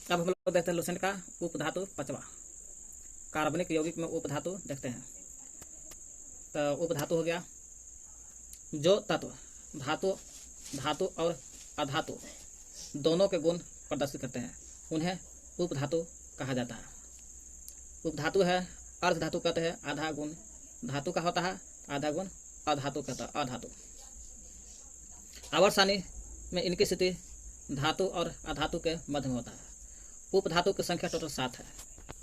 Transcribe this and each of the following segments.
अब हम लोग देखते हैं लुसेंट का उपधातु पांचवा, कार्बनिक यौगिक में उपधातु देखते हैं। तो उपधातु हो गया जो तत्व धातु धातु और अधातु दोनों के गुण प्रदर्शित करते हैं, उन्हें उपधातु कहा जाता है। उपधातु है अर्ध धातु कहते हैं, आधा गुण धातु का होता है, आधा गुण अधातु कहता है, अधातु। आवर्त सारणी में इनकी स्थिति धातु और अधातु के मध्य में होता है। उपधातु की संख्या टोटल 7 है।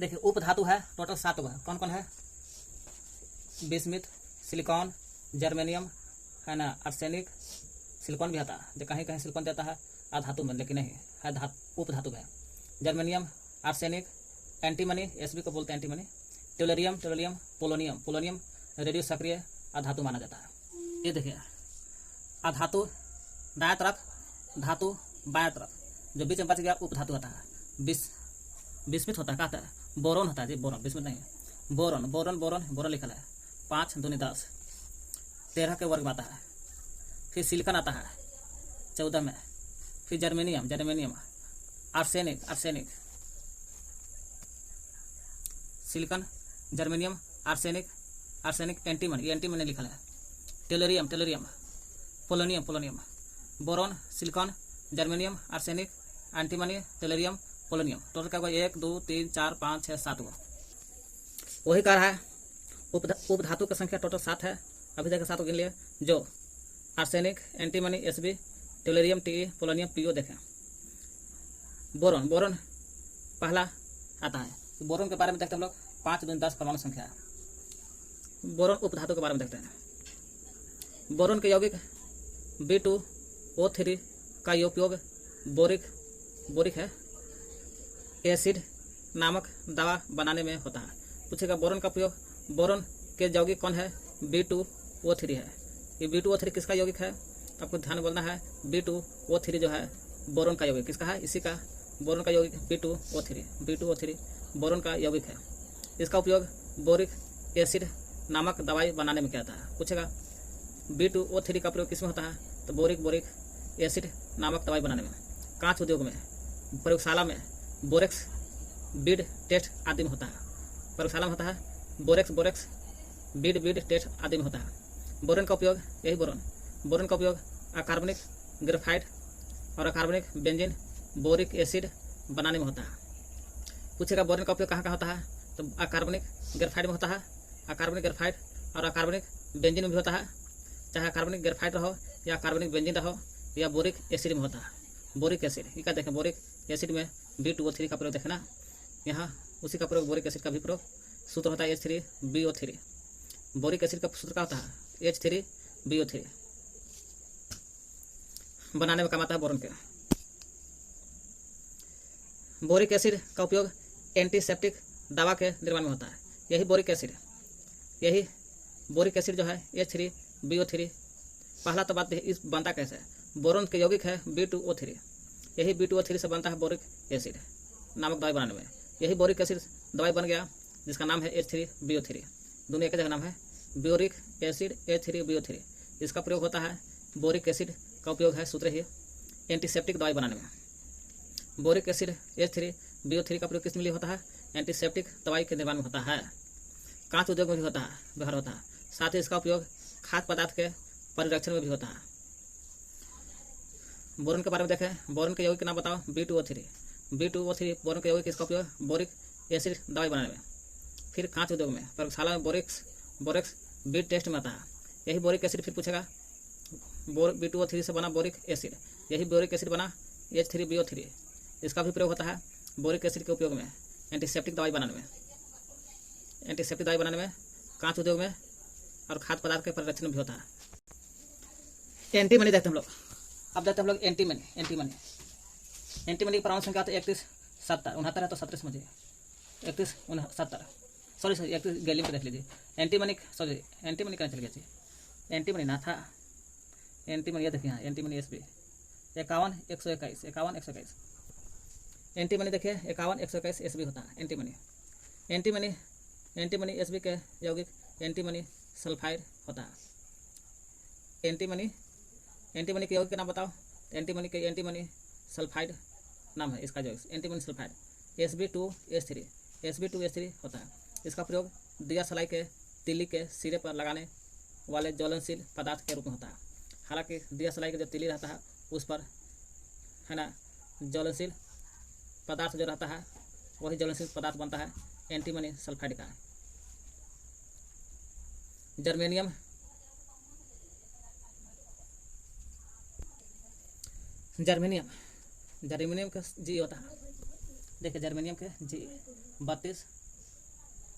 देखिए उपधातु है टोटल 7 हुआ, कौन कौन है? बिस्मिथ, सिलिकॉन, जर्मेनियम है ना, आर्सेनिक, सिलिकॉन भी आता है, जो कहीं कहीं सिलिकॉन देता है अधातु में, लेकिन नहीं है उपधातु में। जर्मेनियम, आर्सेनिक, एंटीमनी, एसबी को बोलते हैं antimony, tellurium, polonium, polonium radio सक्रिय अधातु माना जाता है। ये देखिए अधातु दाएं तरफ, धातु बाएं तरफ, जो बीच में बच गया उपधातु होता है। बिस्मिथ होता है, कहता है बोरोन होता है जी, बोरोन, बिस्मिथ नहीं है, बोरोन, बोरोन बोरोन बोरोन लिखा है, 5 दूनी 10, 13 के वर्ग में आता है। फिर सिलिकॉन आता है 14 में, फिर germanium, germanium, arsenic, arsenic, silicon, germanium, arsenic, arsenic, antimony, ये एंटीमनी लिखा है, tellurium, tellurium, polonium, polonium, boron, silicon, germanium, arsenic, antimony, tellurium, polonium. Total क्या हुआ? 1 2 3 4 5 6 7 हुआ। वही कह रहा है उपधातु की संख्या टोटल 7 है। अभी तक 7 गिन लिए, जो arsenic, antimony, SB, tellurium, T, polonium, PO. देखें बोरोन, बोरोन पहला आता है। बोरोन के बारे में देखते हैं हम लोग, 5 दूनी 10 परमाणु संख्या है। बोरोन उपधातु के बारे में देखते हैं। बोरोन के यौगिक B2O3 का उपयोग बोरिक है एसिड नामक दवा बनाने में होता है। पूछेगा बोरोन का प्रयोग, बोरोन के यौगिक कौन है? B2O3 है। ये B2O3 किसका यौगिक है? आपको ध्यान बोलना है। B2O3 जो है बोरोन का यौगिक किसका है? इसी का बोरोन का यौगिक B2O3 बोरोन का यौगिक है। इसका उपयोग बोरिक एसिड नामक दवाई बनाने में किया जाता है। पूछेगा B2O3 का प्रयोग किसमें होता है? तो बोरिक एसिड नामक दवाई बनाने में, कांच उद्योग में, प्रयोगशाला में, बोरेक्स बीड टेस्ट आदि में होता है। प्रयोगशाला में होता है बोरेक्स बीड टेस्ट आदि में होता है। बोरोन का उपयोग, यही बोरोन का उपयोग अकार्बनिक ग्रेफाइट और अकार्बनिक बेंजीन बोरिक एसिड बनाने में होता है। पूछेगा बोरोन का उपयोग कहाँ कहाँ होता है? तो अकार्बनिक ग्रेफाइट में होता है, अकार्बनिक ग्रेफाइट और अकार्बनिक बेंजीन में भी होता है। चाहे कार्बनिक ग्रेफाइट रहो या कार्बनिक बेंजीन रहो या बोरिक एसिड में होता है। बोरिक एसिड ये क्या देखें, बोरिक एसिड में B2O3 का प्रयोग देखें ना, यहाँ उसी का प्रयोग बोरिक एसिड का भी प्रयोग। सूत्र होता है H3BO3। बोरिक एसिड का सूत्र क्या होता है? H3BO3 बनाने में काम आता है बोरोन के। बोरिक एसिड का उपयोग एंटीसेप्टिक दवा के निर्माण में होता है। यही बोरिक एसिड जो है H3BO3। पहला तो बात इस बनता कैसे है? बोरोन के यौगिक है B2O3, यही B2O3 से बनता है बोरिक एसिड नामक दवाई बनाने में। यही बोरिक एसिड दवाई बन गया जिसका नाम है H3BO3। दोनों एक जगह नाम है, बोरिक एसिड H3BO3। इसका प्रयोग होता है, बोरिक एसिड का उपयोग है सूत्र ही एंटीसेप्टिक दवाई बनाने में। बोरिक एसिड H3BO3 का प्रयोग किस में होता है? एंटीसेप्टिक दवाई के निर्माण में होता है। कांच उद्योग में भी होता है, व्यवहार होता है। साथ ही इसका उपयोग खाद्य पदार्थ के परिरक्षण में भी होता है। बोरोन के बारे में देखें, बोरोन के यौगिक के नाम बताओ। B2O3 बोरोन के यौगिक इसका उपयोग बोरिक एसिड दवाई बनाने में। फिर कांच उद्योग में, प्रयोगशाला में बोरेक्स बीड टेस्ट में आता है। यही बोरिक एसिड फिर पूछेगा B2O3 से बना बोरिक एसिड, यही बोरिक एसिड बना H3BO3। इसका भी प्रयोग होता है बोरिक एसिड के उपयोग में एंटीसेप्टिक दवाई बनाने में, कांच उद्योग में और खाद्य पदार्थ के परिरक्षण में भी होता है। एंटीमनी देखते हम लोग। अब देखते हम लोग एंटीमनी की परमाणु संख्या तो 31 70 69 है, तो 17 समझिए 31 69 सॉरी 31 गैलियम पे देख लीजिए। एंटीमनी कहना चल गया जी, एंटीमनी ना था, एंटीमनी ये देखिए यहाँ एंटीमनी SB 51 121 एंटीमनी देखिए 51 121 SB होता है एंटीमनी SB के यौगिक एंटीमनी सल्फाइड होता है। एंटीमनी के यौगिक के नाम बताओ। एंटीमनी सल्फाइड नाम है इसका जो एंटीमनी सल्फाइड Sb2H3 Sb2H3 होता है। इसका प्रयोग दिया सलाई के तीली के सिरे पर लगाने वाले ज्वलनशील पदार्थ के रूप में होता है। हालांकि दिया सलाई का जो तीली रहता है उस पर है ना ज्वलनशील पदार्थ जो रहता है वही ज्वलनशील पदार्थ बनता है एंटीमनी सल्फाइड का। जर्मेनियम जर्मेनियम जर्मेनियम का जी होता है। देखिए जर्मेनियम के जी 32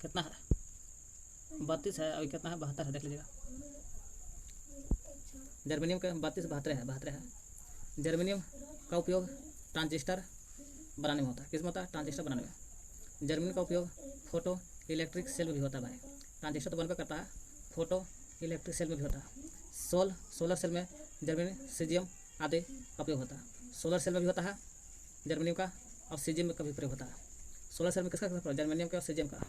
कितना है 32 है, अभी कितना है 72 है, देख लीजिएगा। जर्मेनियम के 32 72 है। जर्मेनियम का उपयोग ट्रांजिस्टर बनाने में होता है। किस में होता है? ट्रांजिस्टर बनाने में। जर्मेनियम का उपयोग फोटो इलेक्ट्रिक सेल में भी होता है भाई। ट्रांजिस्टर तो बनकर करता है, फोटो इलेक्ट्रिक सेल में भी होता है। सोलर सेल में जर्मेनियम सीजियम आदि का उपयोग होता है। सोलर सेल में भी होता है जर्मेनियम का, और सीजियम में का भी प्रयोग होता है। सोलर सेल में किसका प्रयोग? जर्मेनियम का और सीजियम का।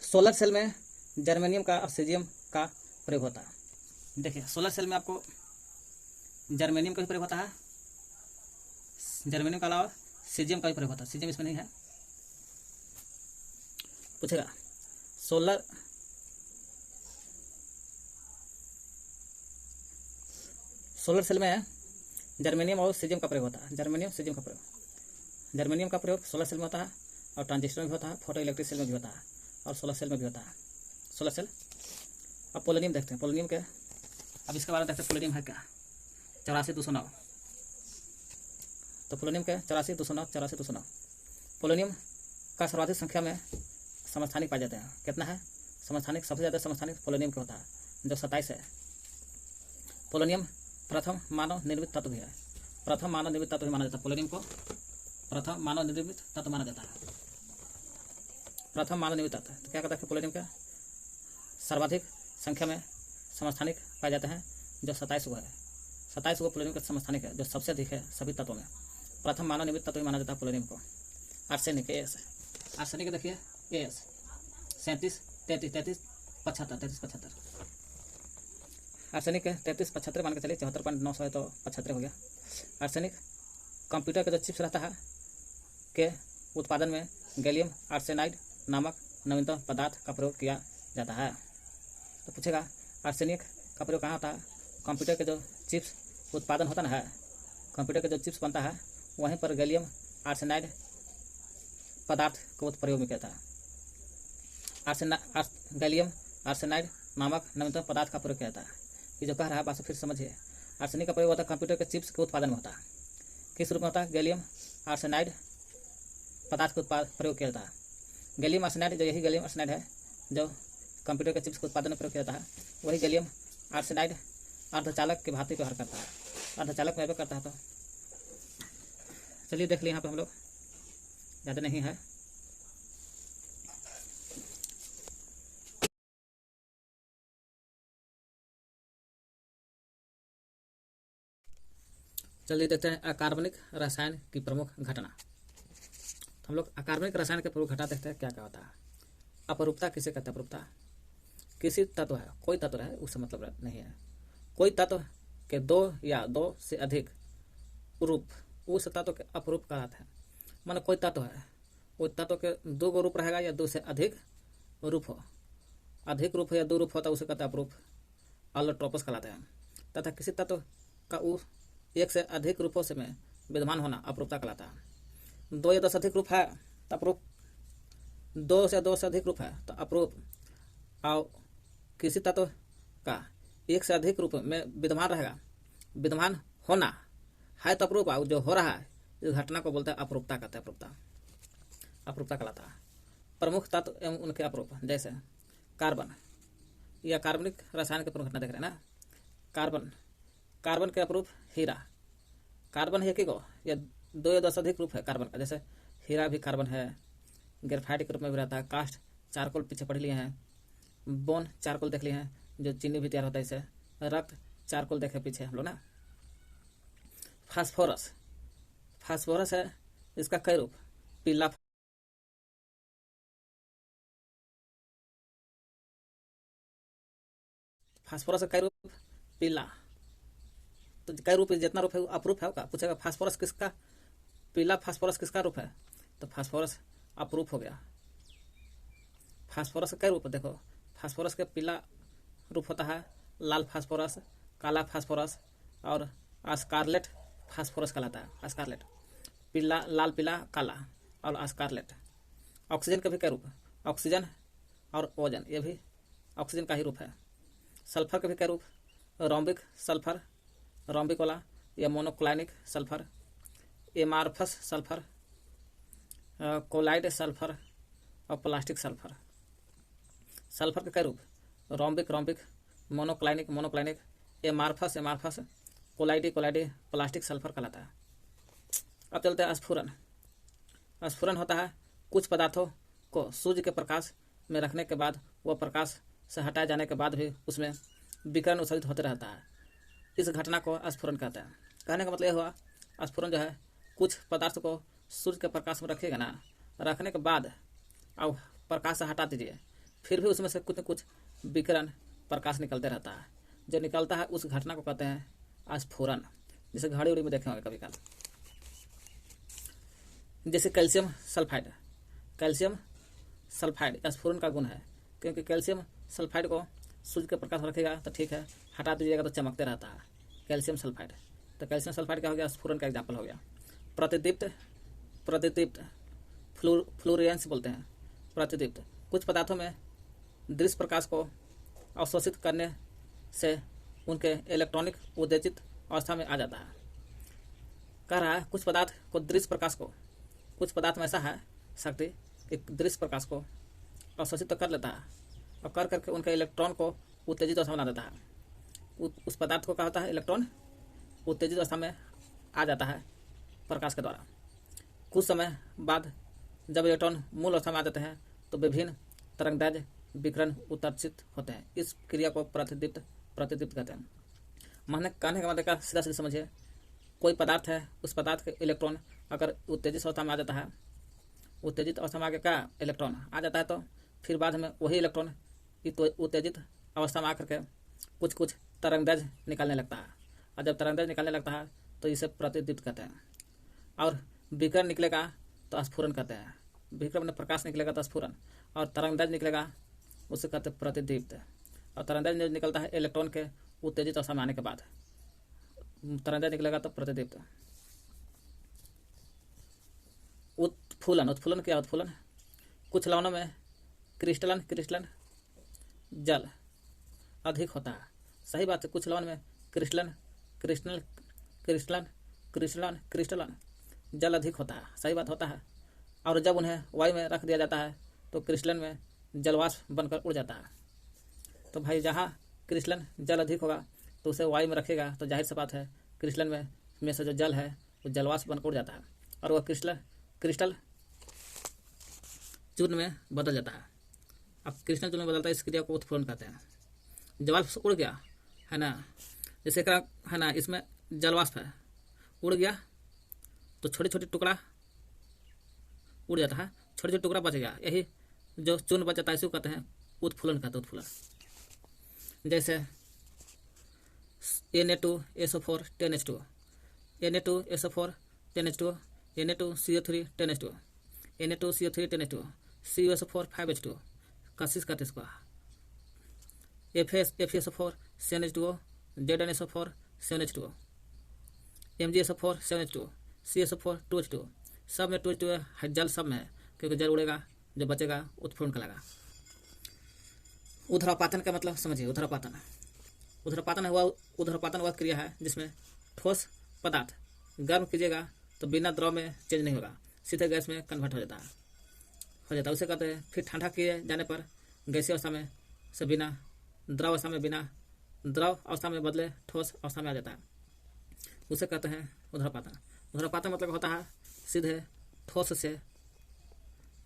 सोलर सेल में जर्मेनियम का और सीजियम का प्रयोग होता है। देखिए सोलर सेल में आपको जर्मेनियम का भी प्रयोग होता है, जर्मेनियम के अलावा सीजियम का भी प्रयोग होता है। सीजियम इसमें नहीं है, पूछेगा। सोलर सेल में जर्मेनियम और सीजियम का प्रयोग होता है। जर्मेनियम सीजियम का प्रयोग सोलर सेल में होता है, और ट्रांजिस्टर में भी होता है, फोटो इलेक्ट्रिक सेल में भी होता है, और सोलर सेल में भी होता है। Solar cell. अब पोलोनियम देखते हैं। पोलोनियम के अब इसके बारे में देखते हैं। पोलोनियम है क्या? 84 209। तो पोलोनियम के 84 209। पोलोनियम का सर्वाधिक संख्या में समस्थानिक पाए जाते हैं। कितना है समस्थानिक? सबसे ज़्यादा समस्थानिक पोलोनियम के होता है, जो 27 है। पोलोनियम प्रथम मानव निर्मित तत्व भी है। प्रथम मानव निर्मित तत्व भी माना जाता है। पोलोनियम को प्रथम मानव निर्मित तत्व माना जाता है। प्रथम मानव निर्मित तत्व। तो क्या कहता है? पोलोनियम का सर्वाधिक संख्या में समस्थानिक पाए जाते हैं, जो 27 है। 27 पोलोनियम का समस्थानिक है, जो सबसे अधिक है सभी तत्वों में। प्रथम मानव निर्मित तत्व माना जाता है पोलोनियम को। Arsenic AS। आर्सेनिक देखिए AS 37 33 75। आर्सेनिक 33 75 मान के चलिए। 74.900 है तो 75 हो गया। आर्सेनिक कंप्यूटर का जो चिप्स रहता है के उत्पादन में गैलियम आर्सेनाइड नामक नवीनतम पदार्थ का प्रयोग किया जाता है। तो पूछेगा आर्सेनिक का प्रयोग कहाँ होता है? कंप्यूटर के जो चिप्स उत्पादन होता है, कंप्यूटर के जो चिप्स बनता है वहीं पर गैलियम आर्सेनाइड पदार्थ को प्रयोग में किया जाता है। गैलियम आर्सेनाइड नामक नवीनतम पदार्थ का प्रयोग किया जाता है। ये जो कह रहा है बात फिर समझिए। आर्सेनिक का प्रयोग होता है कंप्यूटर के चिप्स के उत्पादन में होता है। किस रूप में होता है? गैलियम आर्सेनाइड पदार्थ का प्रयोग किया जाता है। गैलियम आर्सेनाइड जो यही गैलियम आर्सेनाइड है जो कंप्यूटर के चिप्स के उत्पादन में प्रयोग किया जाता है, वही गैलियम आर्सेनाइड अर्धचालक के भांति व्यवहार करता है। अर्धचालक में करता है। तो चलिए देख लिए यहाँ पे हम लोग, ज़्यादा नहीं है। चलिए देखते हैं अकार्बनिक रसायन की प्रमुख घटना। तो हम लोग अकार्बनिक रसायन के प्रमुख घटना देखते हैं क्या क्या होता है। अपरूपता किसे कहते हैं? अपरूपता किसी तत्व है, कोई तत्व है उससे मतलब नहीं है। कोई तत्व के दो या दो से अधिक रूप उस तत्व के अपरूप कहलाते हैं। मानो कोई तत्व है, वो तत्व के दो गो रूप रहेगा या दो से अधिक रूप हो, अधिक रूप हो या दो रूप होता है उसे कहते हैं अपरूप, अलोट्रोपस कहलाते हैं। तथा किसी तत्व का एक से अधिक रूपों से में विद्यमान होना अपरूपता कहलाता है। 2 या 10 से अधिक रूप है तो अपरूप, 2 से अधिक रूप है तो अपरूप। और किसी तत्व का एक से अधिक रूप में विद्यमान रहेगा, विद्यमान होना है तो अपरूप, जो हो रहा है इस घटना को बोलते हैं अपरूपता कहते हैं। अपरूपता कहलाता है। प्रमुख तत्व एवं उनके अपरूप, जैसे कार्बन, या कार्बनिक रसायन के प्रमुख घटना देख रहे हैं ना। कार्बन के अपरूप हीरा। कार्बन है कि गो या 2 या 10 अधिक रूप है कार्बन का, जैसे हीरा भी कार्बन है, ग्रेफाइट के रूप में भी रहता है। कास्ट चारकोल पीछे पढ़ लिए हैं, बोन चारकोल देख लिए हैं जो चीनी भी तैयार होता है इससे, रक्त चारकोल देखे पीछे हम लोग ना। फास्फोरस है, इसका कई रूप, पीला फास्फोरस का कई रूप? पीला। तो कई रूप, जितना रूप है वो अपरूप है का? पूछेगा फास्फोरस किसका, पीला फास्फोरस किसका रूप है? तो फास्फोरस अपरूप हो गया। फास्फोरस का कई रूप? देखो फास्फोरस का पीला रूप होता है, लाल फास्फोरस, काला फास्फोरस और स्कारलेट फास्फोरस कहलाता है। स्कारलेट, पीला, लाल, पीला, काला और स्कारलेट। ऑक्सीजन का भी कई रूप? ऑक्सीजन और ओजन, ये भी ऑक्सीजन का ही रूप है। सल्फर का भी कई रूप? रोम्बिक सल्फर, रोम्बिक वाला, या मोनोक्लाइनिक sulphur, amorphous sulphur, collide sulphur और प्लास्टिक सल्फर। सल्फर के कई रूप? Rhombic, rhombic, मोनोक्लाइनिक, मोनोक्लाइनिक, amorphous, amorphous, कोलाइडी, कोलाइडी, plastic sulphur कहलाता है। अब चलते हैं स्फुरन। स्फुरन होता है कुछ पदार्थों को सूर्य के प्रकाश में रखने के बाद वह प्रकाश से हटाए जाने के बाद भी उसमें विकिरण उत्सर्जित होते रहता है। इस घटना को स्फुरन कहते हैं। कहने का मतलब यह हुआ, स्फुरन जो है कुछ पदार्थ को सूर्य के प्रकाश में रखिएगा ना, रखने के बाद अब प्रकाश से हटा दीजिए, फिर भी उसमें से कुछ न कुछ विकिरण प्रकाश निकलते रहता है। जो निकलता है उस घटना को कहते हैं स्फुरन। जैसे घड़ी उड़ी में देखे होंगे कभी काल, जैसे कैल्शियम सल्फाइड। कैल्शियम सल्फाइड स्फुरन का गुण है, क्योंकि कैल्शियम सल्फाइड को सूर्य के प्रकाश में रखेगा तो ठीक है, हटा दीजिएगा तो चमकते रहता है कैल्शियम सल्फाइड। तो कैल्शियम सल्फाइड क्या हो गया? स्फुरन का एग्जाम्पल हो गया। प्रतिदीप्त, प्रतिदीप्त फ्लोरेंस बोलते हैं। प्रतिदीप्त कुछ पदार्थों में दृश्य प्रकाश को अवशोषित करने से उनके इलेक्ट्रॉनिक उत्तेजित अवस्था में आ जाता है। कह रहा है कुछ पदार्थ को दृश्य प्रकाश को, कुछ पदार्थ में ऐसा है शक्ति कि दृश्य प्रकाश को अवशोषित तो कर लेता है और कर करके उनके इलेक्ट्रॉन को उत्तेजित अवस्था में बना देता है। उस पदार्थ को क्या होता है? इलेक्ट्रॉन उत्तेजित अवस्था में आ जाता है प्रकाश के द्वारा। कुछ समय बाद जब इलेक्ट्रॉन मूल अवस्था में आ जाते हैं तो विभिन्न तरंगदैर्घ्य विकिरण उत्सर्जित होते हैं। इस क्रिया को प्रतिदीप्त, प्रतिदीप्त कहते हैं। माने कहने का मतलब सीधा सीधा समझिए, कोई पदार्थ है, उस पदार्थ के इलेक्ट्रॉन अगर उत्तेजित अवस्था में आ जाता है, उत्तेजित अवस्था में आके क्या इलेक्ट्रॉन आ जाता है, तो फिर बाद में वही इलेक्ट्रॉन उत्तेजित अवस्था में आकर के कुछ कुछ तरंगदैर्घ्य निकालने लगता है। और जब तरंगदैर्घ्य निकालने लगता है तो इसे प्रतिदीप्त कहते हैं। और विकिरण निकलेगा तो स्फुरन कहते हैं। विकिरण में प्रकाश निकलेगा तो स्फुरन, और तरंगदैर्घ्य निकलेगा उसे कहते हैं प्रतिदीप्त। और तरंगदैर्घ्य निकलता है इलेक्ट्रॉन के उत्तेजित अवस्था में आने के बाद, तरंगदैर्घ्य निकलेगा तो प्रतिदीप्त। उत्फुलन, उत्फुलन क्या? उत्फुलन कुछ लवणों में क्रिस्टलन, क्रिस्टलन जल अधिक होता है। सही बात है, कुछ लवण में क्रिस्टलन, क्रिस्टल, क्रिस्टलन, क्रिस्टलन, क्रिस्टलन जल अधिक होता है। सही बात होता है। और जब उन्हें वायु में रख दिया जाता है तो क्रिस्टलन में जलवाष्प बनकर उड़ जाता है। तो भाई जहाँ क्रिस्टलन जल अधिक होगा तो उसे वायु में रखेगा तो जाहिर सी बात है क्रिस्टलन में से जो जल है वो जलवाष्प बनकर उड़ जाता है और वह क्रिस्टल चूर्ण में बदल जाता है। अब क्रिस्टल चूर्ण में बदलता है, इस क्रिया को उत्फुलन कहते हैं। जलवाष्प उड़ गया है ना, जैसे है ना, इसमें जलवाष्प है, उड़ गया तो छोटे छोटे टुकड़ा उड़ जाता है, छोटे छोटे टुकड़ा बच गया, यही जो चूर्ण बच जाता है इसी को कहते हैं उत्फुलन कहते हैं। उत्फुलन जैसे Na2SO4 10H2, Na2SO4 10H2, Na2CO3 10H2, Na2CO3 10H2, CuSO4 5H2 कशिश कहते इसको। FeSO4 7H2O, ZnSO4 7H2O, MgSO4 7H2O, CSO4 2H2O, सब में 2H2O है, जल सब में है, क्योंकि जल उड़ेगा, जो बचेगा उत्फुलन कहलाएगा। ऊर्ध्वपातन का मतलब समझिए। ऊर्ध्वपातन, ऊर्ध्वपातन वह क्रिया है जिसमें ठोस पदार्थ गर्म कीजिएगा तो बिना द्रव में चेंज नहीं होगा, सीधे गैस में कन्वर्ट हो जाता है। उसे कहते हैं। फिर ठंडा किए जाने पर गैसीय अवस्था में से बिना द्रव अवस्था में, बिना द्रव अवस्था में बदले ठोस अवस्था में आ जाता है, उसे कहते हैं ऊर्ध्वपातन। ऊर्ध्वपातन मतलब होता है सीधे ठोस से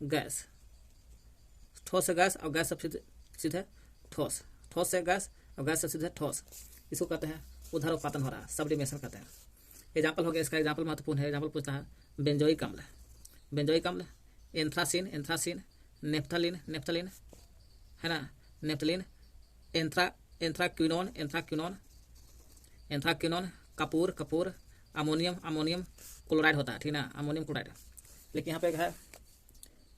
गैस, ठोस से गैस और गैस से सीधे ठोस, ठोस से गैस और गैस से सीधे ठोस, इसको कहते हैं ऊर्ध्वपातन हो रहा है, सब्लिमेशन कहते हैं। एग्जाम्पल हो गया, इसका एग्जाम्पल महत्वपूर्ण है। एग्जाम्पल पूछता है बेंजोइक अम्ल, बेंजोइक अम्ल, एंथ्रासीन, नेफ्थलीन है ना, naphthalene, एंथ्रा anthraquinone anthraquinone anthraquinone, Kapoor Kapoor, ammonium ammonium chloride होता है, ठीक ना, अमोनियम क्लोराइड। लेकिन यहाँ पे है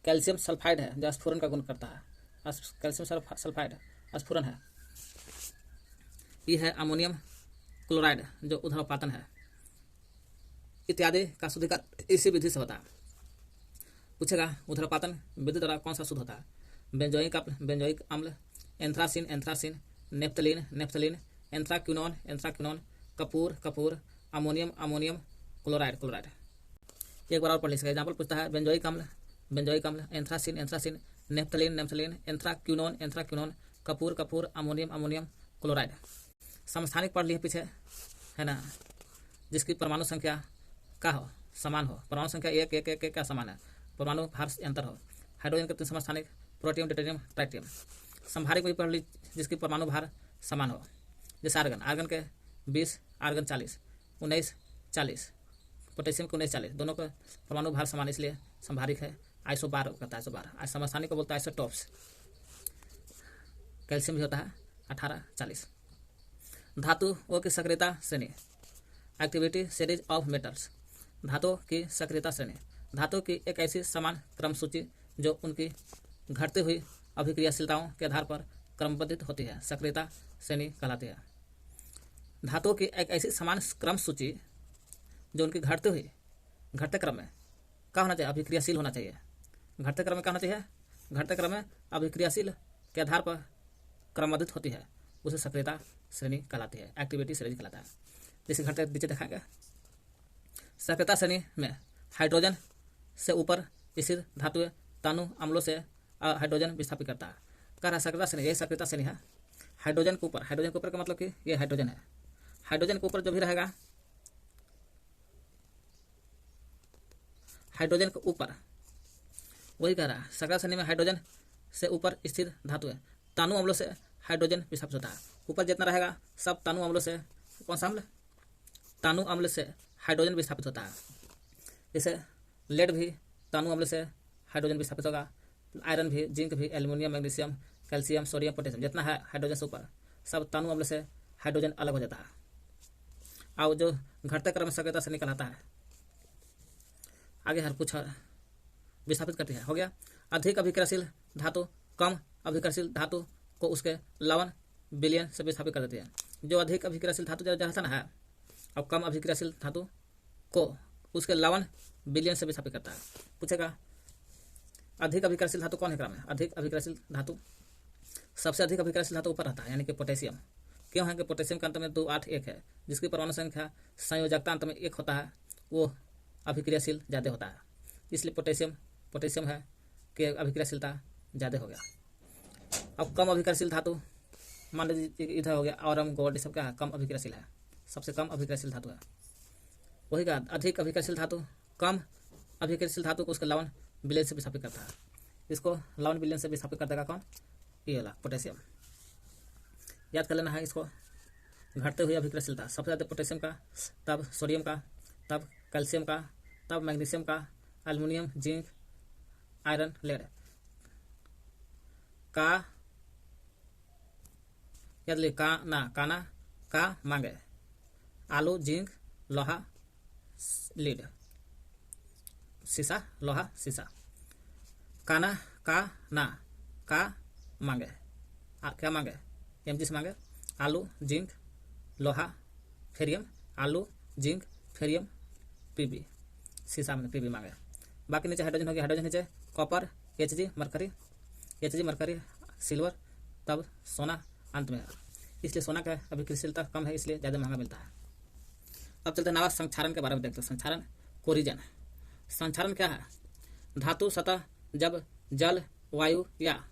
कैल्शियम सल्फाइड है जो स्फुरन का गुण करता है, कैल्शियम सल्फाइड स्फुरन है। ये है अमोनियम क्लोराइड जो ऊर्ध्वपातन है। इत्यादि का शुद्धिकरण इसी विधि से होता है। पूछेगा ऊर्ध्वपातन विधि द्वारा कौन सा शुद्ध होता है? बेंजोइक अम्ल, anthracene anthracene, naphthalene naphthalene, anthraquinone anthraquinone, Kapoor Kapoor, ammonium ammonium chloride chloride. एक बार और पढ़ लीजिएगा। एग्जाम्पल पूछता है बेंजोइक अम्ल, anthracene anthracene, naphthalene naphthalene, anthraquinone anthraquinone, Kapoor Kapoor, ammonium ammonium chloride. समस्थानिक पढ़ लिए पीछे, है ना, जिसकी परमाणु संख्या का हो समान हो, परमाणु संख्या एक एक एक एक का समान है, परमाणु भार अंतर हो। हाइड्रोजन के 3 समस्थानिक, प्रोटियम ड्यूटेरियम ट्राइटियम। संभारिक में पढ़ ली जिसकी परमाणु भार समान हो, जैसे आर्गन के 20, आर्गन 40, 19 40, पोटेशियम के 19 40, दोनों का परमाणु भार समान, इसलिए संभारिक है। आइसोबार कहता है, आइसोबार। समस्थानिक को बोलता है आइसोटॉप्स। कैल्शियम भी होता है 18 40। धातुओं की सक्रियता श्रेणी, एक्टिविटी सीरीज ऑफ मेटल्स। धातुओं की सक्रियता श्रेणी, धातु की एक ऐसी समान क्रम सूची जो उनकी घटती हुई अभिक्रियाशीलताओं के आधार पर क्रमबद्धित होती है, सक्रियता श्रेणी कहलाती है। धातुओं की एक ऐसी समान क्रम सूची जो उनकी घटते क्रम में क्या होना चाहिए? अभिक्रियाशील होना चाहिए। घटते क्रम में क्या होना चाहिए? घटते क्रम में अभिक्रियाशील के आधार पर क्रमबद्धित होती है, उसे सक्रियता श्रेणी कहलाती है, एक्टिविटी श्रेणी कहलाता है। जैसे घटते नीचे दिखाएंगे। सक्रियता श्रेणी में हाइड्रोजन से ऊपर स्थित धातु तनु अम्लों से हाइड्रोजन विस्थापित करता है। कह रहा सक्रियता श्रेणी, यही सक्रियता श्रेणी है। हाइड्रोजन के ऊपर का मतलब कि ये हाइड्रोजन है। हाइड्रोजन के ऊपर जो भी रहेगा, हाइड्रोजन के ऊपर, वही कह रहा है सक्रियता श्रेणी में हाइड्रोजन से ऊपर स्थित धातु है तनु अम्लों से हाइड्रोजन विस्थापित होता है। ऊपर जितना रहेगा सब तनु अम्लों से, कौन सा अम्ल? तनु अम्ल से हाइड्रोजन विस्थापित होता है। जैसे लेड भी तनु अम्ल से हाइड्रोजन विस्थापित होगा, आयरन भी, जिंक भी, aluminium, magnesium, calcium, sodium, potassium, जितना है हाइड्रोजन से ऊपर सब तनु अम्ल से हाइड्रोजन अलग हो जाता है। और जो घटते क्रम में सक्रियता से निकल आता है, आगे हर कुछ विस्थापित करती है। हो गया। अधिक अभिक्रियाशील धातु कम अभिक्रियाशील धातु को उसके लवण विलयन से विस्थापित कर देती है। जो अधिक अभिक्रियाशील धातु जो रहता है और कम अभिक्रियाशील धातु को उसके लवण विलयन से विस्थापित करता है। पूछेगा अधिक अभिक्रियाशील धातु कौन है क्रम में? अधिक अभिक्रियाशील धातु, सबसे अधिक अभिक्रियाशील धातु ऊपर रहता है, यानी कि पोटेशियम। क्यों है कि पोटेशियम के अंत में 2 8 1 है, जिसकी परमाणु संख्या संयोजकता अंत में 1 होता है, वो अभिक्रियाशील ज़्यादा होता है, इसलिए पोटेशियम है कि अभिक्रियाशीलता ज़्यादा हो गया। अब कम अभिक्रियाशील धातु मान लीजिए इधर हो गया, ऑरम, गोल्ड, सब क्या है? कम अभिक्रियाशील है, सबसे कम अभिक्रियाशील धातु है। वही का अधिक अभिक्रियाशील धातु कम अभिक्रियाशील धातु को उसके लवण विलयन से विस्थापित करता है। इसको लवण विलयन से विस्थापित कर देगा कौन? ये वाला पोटेशियम। याद कर लेना है इसको। घटते हुए अभिक्रियाशीलता सबसे ज़्यादा पोटेशियम का, तब सोडियम का, तब कैल्शियम का, तब मैग्नीशियम का, एल्युमिनियम, जिंक, आयरन, लेड का। याद ले काना का मांगे, आलू, जिंक, लोहा, लीड, सीसा, लोहा, सीसा। काना का ना का मांगे, क्या मांगे? Mg से मांगे आलू, जिंक, लोहा, फेरियम, आलू, जिंक, फेरियम, पीबी, सीसा में पीबी मांगे। बाकी नीचे हाइड्रोजन हो गया, हाइड्रोजन नीचे कॉपर, Hg, मरकरी, सिल्वर, तब सोना अंत में है। इसलिए सोना का अभिक्रियाशीलता कम है, इसलिए ज़्यादा महंगा मिलता है। अब चलते नावा संक्षारण के बारे में देखते हैं। संक्षारण, कोरिजन। संक्षारण क्या है? धातु सतह जब जल, वायु या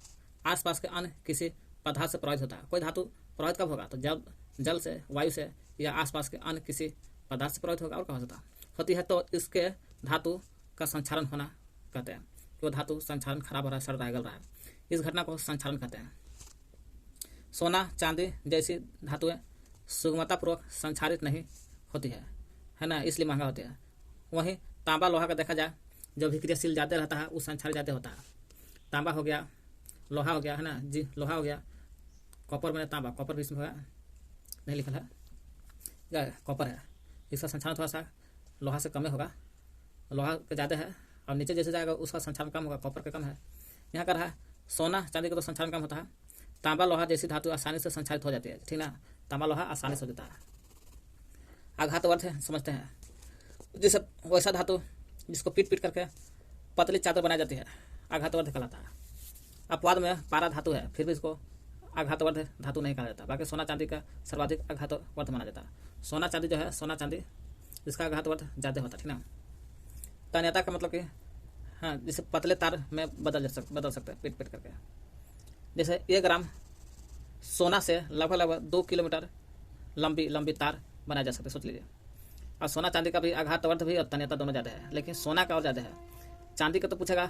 आसपास के अन्य किसी पदार्थ से प्रभावित होता है। कोई धातु प्रभावित कब होगा? तो जब जल से, वायु से या आसपास के अन्य किसी पदार्थ से प्रभावित होगा। और कब होती है तो इसके धातु का संक्षारण होना कहते हैं। वो धातु संक्षारण खराब हो रहा है, सड़ रहा है, गल रहा है, इस घटना को संक्षारण कहते हैं। सोना, चांदी जैसी धातुएं सुगमतापूर्वक संक्षारित नहीं होती है ना, इसलिए महंगा होती है। वहीं तांबा, लोहा का देखा जाए, जो अभिक्रियाशील ज़्यादा रहता है वो संक्षारित ज़्यादा होता है। तांबा हो गया, लोहा हो गया, है ना जी, लोहा हो गया, कॉपर मैंने तांबा, कॉपर भी इसमें होगा, नहीं लिखल है, क्या है, कॉपर है, इसका संचालन थोड़ा सा लोहा से कम होगा, लोहा का ज़्यादा है, और नीचे जैसे जाएगा उसका संचालन कम होगा, कॉपर का कम है। यहाँ का रहा सोना चांदी का तो संचालन कम होता है, तांबा लोहा जैसी धातु आसानी से संचालित हो जाती है, ठीक ना, तांबा लोहा आसानी से हो जाता है। आघातवर्ध है, समझते हैं, जैसे वैसा धातु जिसको पीट पीट करके पतली चादर बनाई जाती है, आघातवर्ध कहलाता है। अपवाद में पारा धातु है, फिर भी इसको आघातवर्ध धातु नहीं कहा जाता। बाकी सोना चांदी का सर्वाधिक आघातवर्ध माना जाता है। सोना चांदी जो है, सोना चांदी इसका आघातवर्ध ज़्यादा होता है, ठीक ना। तन्यता का मतलब कि हाँ, जैसे पतले तार में बदल सकते हैं पीट पीट करके। जैसे 1 ग्राम सोना से लगभग 2 किलोमीटर लंबी तार बनाया जा सकता है, सोच लीजिए। और सोना चांदी का भी आघातवर्ध भी और तन्यता दोनों ज़्यादा है, लेकिन सोना का और ज़्यादा है। चांदी का तो पूछेगा,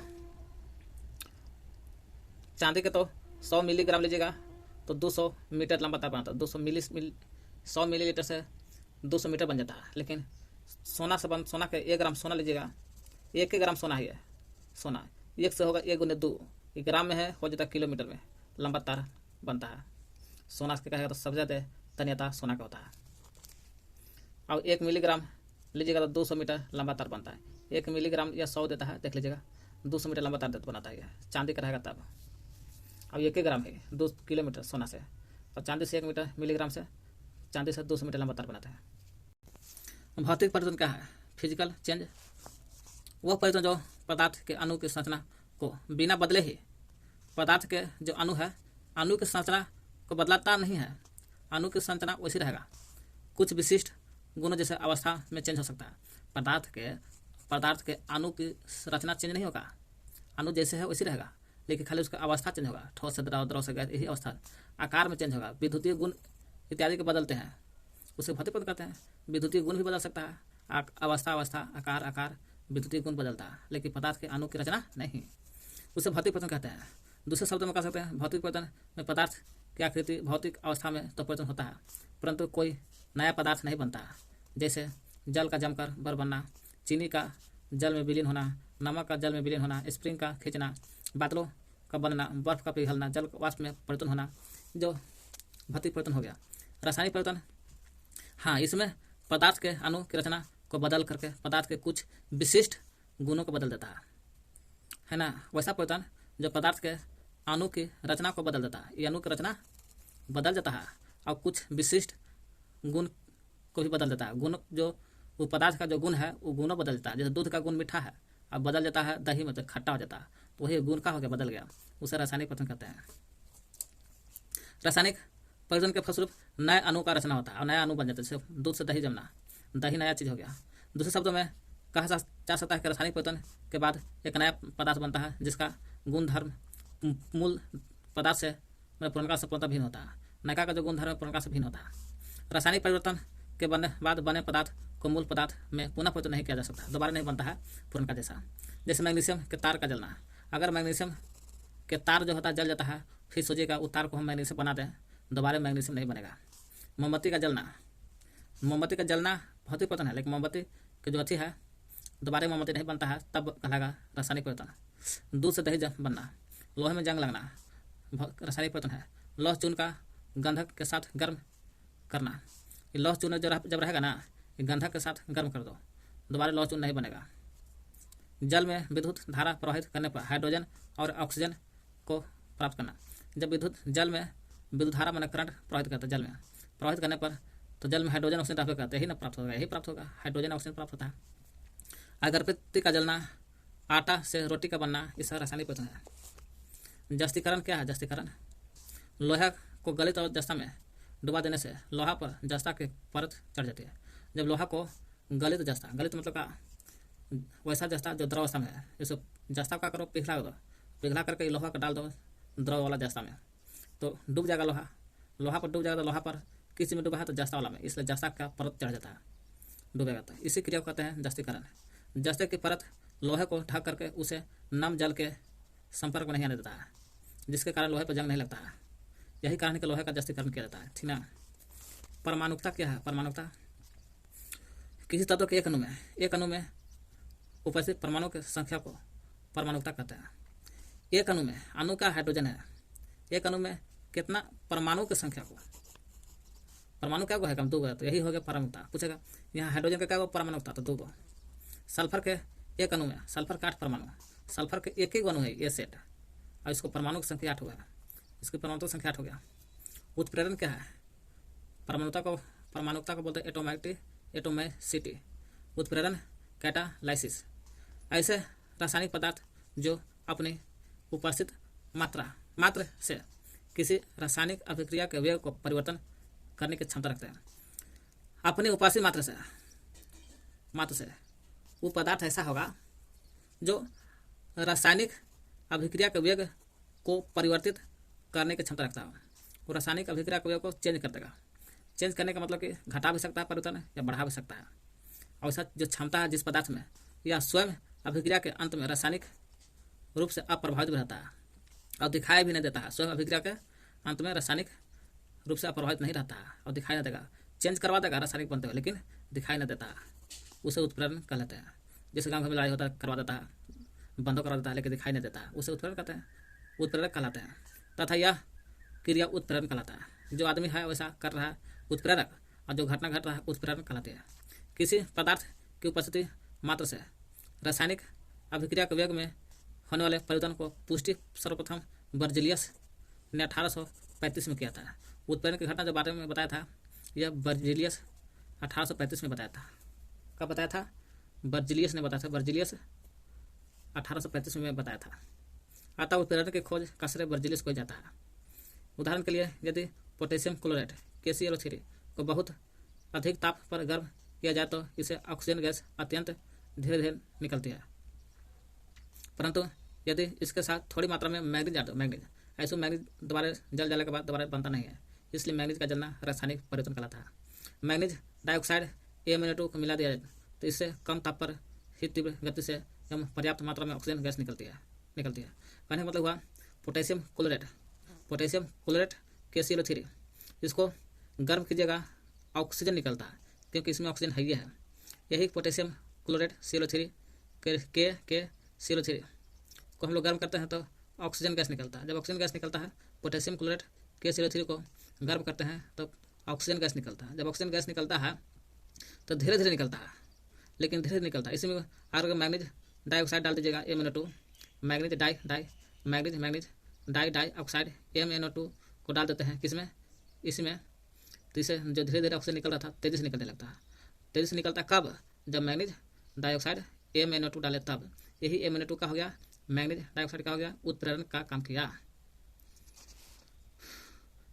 चांदी के तो 100 मिलीग्राम लीजिएगा तो 200 मीटर लंबा तार बनाता है, 100 मिलीलीटर से 200 मीटर बन जाता है। लेकिन सोना के 1 ग्राम सोना लीजिएगा, 1 ग्राम सोना ही है, सोना 1 से होगा 1 × 2 ग्राम में है, हो जाता है किलोमीटर में लंबा तार बनता है। सोना के कहेगा तो सबसे ज़्यादा तन्यता सोना का होता है। और 1 मिलीग्राम लीजिएगा तो 200 मीटर लंबा तार बनता है। 1 मिलीग्राम या 100 देता है, देख लीजिएगा, 200 मीटर लंबा तार बनाता है। चांदी का रहेगा तब, अब 1 ग्राम है 2 किलोमीटर सोना से, और चांदी से 1 मिलीग्राम से चांदी से 200 मीटर लंबा तार बनाता है। भौतिक परिवर्तन क्या है? फिजिकल चेंज, वह परिवर्तन जो पदार्थ के अणु की संरचना को बिना बदले ही, पदार्थ के जो अणु है, अणु की संरचना को बदलाता नहीं है, अणु की संरचना वैसी रहेगा। कुछ विशिष्ट गुणों जैसे अवस्था में चेंज हो सकता है। पदार्थ के अणु की रचना चेंज नहीं होगा, अणु जैसे है वैसी रहेगा, लेकिन खाली उसका अवस्था चेंज होगा, ठोस से द्रव, द्रव से गैस, यही अवस्था। आकार में चेंज होगा, विद्युतीय गुण इत्यादि के बदलते हैं, उसे भौतिक परिवर्तन कहते हैं। विद्युतीय गुण भी बदल सकता है, अवस्था, आकार, विद्युतीय गुण बदलता है, लेकिन पदार्थ के अणु की रचना नहीं, उसे भौतिक परिवर्तन कहते हैं। दूसरे शब्दों में कह सकते हैं, भौतिक परिवर्तन में पदार्थ की आकृति भौतिक अवस्था में तो परिवर्तन होता है, परंतु कोई नया पदार्थ नहीं बनता। जैसे जल का जमकर बर बनना, चीनी का जल में विलीन होना, नमक का जल में विलीन होना, स्प्रिंग का खींचना, बादलों का बनना, बर्फ का पिघलना, जल वाष्प में परिवर्तन होना, जो भौतिक परिवर्तन हो गया। रासायनिक परिवर्तन, हाँ, इसमें पदार्थ के अणु की रचना को बदल करके पदार्थ के कुछ विशिष्ट गुणों को बदल देता है ना। वैसा परिवर्तन जो पदार्थ के अणु की रचना को बदल देता है, ये अणु की रचना बदल जाता है और कुछ विशिष्ट गुण को भी बदल देता है। गुण जो वो पदार्थ का जो गुण है वो गुणों बदल देता है। जैसे दूध का गुण मीठा है, अब बदल जाता है दही में तो खट्टा हो जाता है, तो वही गुण का हो गया, बदल गया, उसे रासायनिक परिवर्तन कहते हैं। रासायनिक परिवर्तन के फलस्वरूप नए अणु का रचना होता है और नया अणु बन जाता है। जैसे दूध से दही जमना, दही नया चीज़ हो गया। दूसरे शब्दों में कहा जा सकता है कि रासायनिक परिवर्तन के बाद एक नया पदार्थ बनता है जिसका गुण धर्म मूल पदार्थ से पुरनका से पूर्णतः भिन्न होता है। नया का जो गुण धर्म पुरनका से भिन्न होता है। रासायनिक परिवर्तन के बाद बने पदार्थ को मूल पदार्थ में पुनः परिवर्तन नहीं किया जा सकता, दोबारा नहीं बनता है पुरनका जैसा। जैसे मैग्नीशियम के तार का जलना, अगर मैग्नीशियम के तार जो होता है जल जाता है, फिर सोचिएगा उस तार को हम मैग्नीशियम बना दें, दोबारा मैग्नीशियम नहीं बनेगा। मोमबत्ती का जलना, मोमबत्ती का जलना भौतिक परिवर्तन है, लेकिन मोमबत्ती की जो अथी है दोबारा मोमबत्ती नहीं बनता है, तब कहलाएगा रासायनिक परिवर्तन। दूध से दही बनना, लोहे में जंग लगना रासायनिक परिवर्तन है। लौह चून का गंधक के साथ गर्म करना, लौह चून जब रहेगा ना, गंधक के साथ गर्म कर दो, दोबारा लौह चून नहीं बनेगा। जल में विद्युत धारा प्रवाहित करने पर हाइड्रोजन और ऑक्सीजन को प्राप्त करना, जब जल में विद्युत धारा मैंने करंट प्रवाहित करता है, जल में प्रवाहित करने पर तो जल में हाइड्रोजन ऑक्सीजन प्राप्त करते, यही ना प्राप्त होगा, यही प्राप्त होगा, हाइड्रोजन ऑक्सीजन प्राप्त होता है। अगरबत्ती का जलना, आटा से रोटी का बनना, इसका रासायनिक परिवर्तन है। जस्तीकरण क्या है? जस्तीकरण, लोहा को गलित और जस्ता में डुबा देने से लोहा पर जस्ता की परत चढ़ जाती है। जब लोहा को गलित जस्ता, गलित मतलब का वैसा जस्ता जो द्रव अवस्था में है, जैसे जस्ता का करो पिघला दो, पिघला करके लोहा का डाल दो द्रव वाला जस्ता में, तो डूब जाएगा लोहा, लोहा पर डूब जाएगा, तो लोहा पर किस में डूबा है तो जस्ता वाला में, इसलिए जस्ता का परत चढ़ जाता है, डूबेगा। तो इसी क्रिया को कहते हैं जस्तीकरण। जस्ते की परत लोहे को ढक करके उसे नम जल के संपर्क में नहीं आने देता है, जिसके कारण लोहे पर जंग नहीं लगता है। यही कारण है कि लोहे का जस्तीकरण किया जाता है, ठीक ना। परमाणुकता क्या है? परमाणुकता किसी तत्व के एक अणु में उपस्थित परमाणु की संख्या को परमाणुकता कहते हैं। एक अणु में, अणु का हाइड्रोजन है, एक अणु में कितना परमाणु की संख्या को, परमाणु क्या को है कम, 2 गो, तो यही हो गया परमाणुता। पूछेगा यहाँ हाइड्रोजन का क्या परमाणुता, तो 2 गो। सल्फर के एक अणु में, सल्फर का 8 परमाणु, सल्फर के एक ही अणु है ये सेट, और इसको परमाणु की संख्या 8 हुआ, इसकी परमाणु संख्या 8 हो गया। उत्प्रेरण क्या है, परमाणुता को बोलते हैं एटोमेसिटी। उत्प्रेरण कैटालाइसिस, ऐसे रासायनिक पदार्थ जो अपनी उपस्थित मात्र से किसी रासायनिक अभिक्रिया के वेग को परिवर्तन करने की क्षमता रखते हैं। अपनी उपस्थित मात्र से वो पदार्थ ऐसा होगा जो रासायनिक अभिक्रिया के वेग को परिवर्तित करने की क्षमता रखता है। वो रासायनिक अभिक्रिया के वेग को चेंज कर देगा। चेंज करने का मतलब कि घटा भी सकता है परिवर्तन या बढ़ा भी सकता है। और ऐसा जो क्षमता है जिस पदार्थ में, या स्वयं अभिक्रिया के अंत में रासायनिक रूप से अप्रभावित भी रहता है और दिखाई भी नहीं देता है। स्वयं अभिक्रिया के अंत में रासायनिक रूप से अप्रभावित नहीं रहता है और दिखाई नहीं देगा। चेंज करवा देगा रासायनिक बनते हुए, लेकिन दिखाई नहीं देता है, उसे उत्प्रेरण कहते हैं। जैसे गाँव में लड़ाई होता है, करवा देता है, बंदो करवा देता है, लेकिन दिखाई नहीं देता है, उसे उत्प्रेरण कहते हैं, उत्प्रेरक कहलाते हैं। तथा यह क्रिया उत्प्रेरण कहलाता है। जो आदमी है वैसा कर रहा है उत्प्रेरक, और जो घटना घट रहा है उत्प्रेरण कहलाते हैं। किसी पदार्थ की उपस्थिति मात्र से रासायनिक अभिक्रिया के वेग में होने वाले परिवर्तन को पुष्टि सर्वप्रथम बर्जिलियस ने 1835 में किया था। उत्प्रेरण की घटना जो बारे में बताया था, यह बर्जिलियस 1835 में बताया था। कब बताया था? बर्जिलियस ने बताया था। बर्जिलियस 1835 में बताया था। अतः उत्प्रेरण की खोज का श्रेय बर्जिलियस को जाता है। उदाहरण के लिए, यदि पोटेशियम क्लोराइड KClO3 को बहुत अधिक ताप पर गर्म किया जाए तो इसे ऑक्सीजन गैस अत्यंत धीरे धीरे निकलती है। परंतु यदि इसके साथ थोड़ी मात्रा में मैग्नीज डाल दो, ऐसे मैग्नीज दोबारा जल जाने के बाद दोबारा बनता नहीं है, इसलिए मैग्नीज का जलना रासायनिक परिवर्तन कहलाता है। मैग्नीज डाइऑक्साइड AmNO2 को मिला दिया जाए तो इससे कम ताप पर ही तीव्र गति से एवं पर्याप्त मात्रा में ऑक्सीजन गैस निकलती है। कहने का मतलब हुआ पोटेशियम क्लोराइड KClO3, इसको गर्म कीजिएगा ऑक्सीजन निकलता है, क्योंकि इसमें ऑक्सीजन है ही है। यही पोटेशियम क्लोराइड ClO3 KClO3 को हम लोग गर्म करते हैं तो ऑक्सीजन गैस निकलता है। जब ऑक्सीजन गैस निकलता है, पोटेशियम क्लोराइड KClO3 को गर्म करते हैं तो ऑक्सीजन गैस निकलता है। जब ऑक्सीजन गैस निकलता है तो धीरे धीरे निकलता है, लेकिन धीरे निकलता है। इसमें अगर मैग्नीज डाइऑक्साइड डाल दीजिएगा MnO2, मैग्नीज डाइऑक्साइड MnO2 को डाल देते हैं किसमें, इसमें, तो इसे जो धीरे धीरे ऑक्सीजन निकल रहा था तेजी से निकलने लगता है। तेजी से निकलता कब? जब मैग्नीज डाइऑक्साइड MnO2 डाले तब। यही MnO2 का हो गया, मैग्नीज डाइऑक्साइड का हो गया, उत्प्रेरण का काम किया।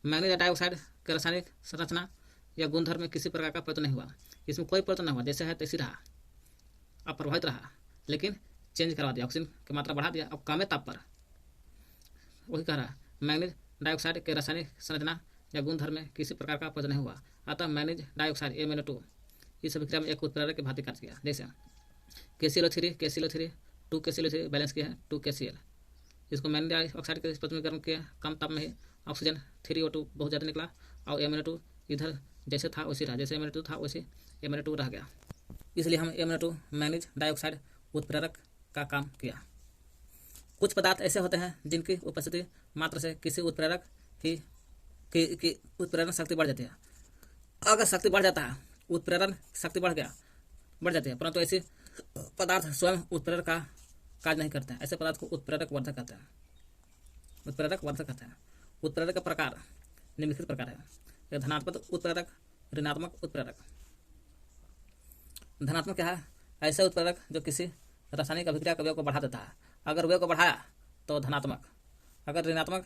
मैग्नीज डाइऑक्साइड के रासायनिक संरचना या गुणधर्म में किसी प्रकार का परिवर्तन नहीं हुआ। इसमें कोई परिवर्तन नहीं हुआ, जैसे है तैसी रहा, अप्रभावित रहा, लेकिन चेंज करवा दिया, ऑक्सीजन की मात्रा बढ़ा दिया, अब कम ताप पर। वही कह रहा है, मैग्नीज डाइऑक्साइड के रासायनिक संरचना या गुणधर्म में किसी प्रकार का परिवर्तन नहीं हुआ, अतः मैग्नीज डाइऑक्साइड MnO2 इस अभिक्रिया में एक उत्प्रेरक की भांति कार्य किया। जैसे KClO3 2KClO3 बैलेंस किया है 2KCl, इसको मैग्नीज डाइऑक्साइड के स्पर्श में गर्म किया, कम ताप में ही ऑक्सीजन 3O2 बहुत ज़्यादा निकला, और MnO2 इधर जैसे था वैसे रहा, जैसे MnO2 था वैसे MnO2 रह गया। इसलिए हम MnO2 मैग्नीज डाइऑक्साइड उत्प्रेरक का काम किया। कुछ पदार्थ ऐसे होते हैं जिनकी उपस्थिति मात्र से किसी उत्प्रेरक की उत्प्रेरण शक्ति बढ़ जाती है। अगर शक्ति बढ़ जाता है, उत्प्रेरण शक्ति बढ़ जाती है, परंतु ऐसे पदार्थ स्वयं उत्प्रेरक का कार्य नहीं करते हैं। ऐसे पदार्थ को उत्प्रेरक वर्धक कहते हैं। उत्प्रेरक का प्रकार निम्नलिखित प्रकार है। एक धनात्मक उत्प्रेरक, ऋणात्मक उत्प्रेरक। धनात्मक क्या है? ऐसा उत्प्रेरक जो किसी रासायनिक अभिक्रिया के वेग को बढ़ा देता है। अगर वेग को बढ़ाया तो धनात्मक, अगर ऋणात्मक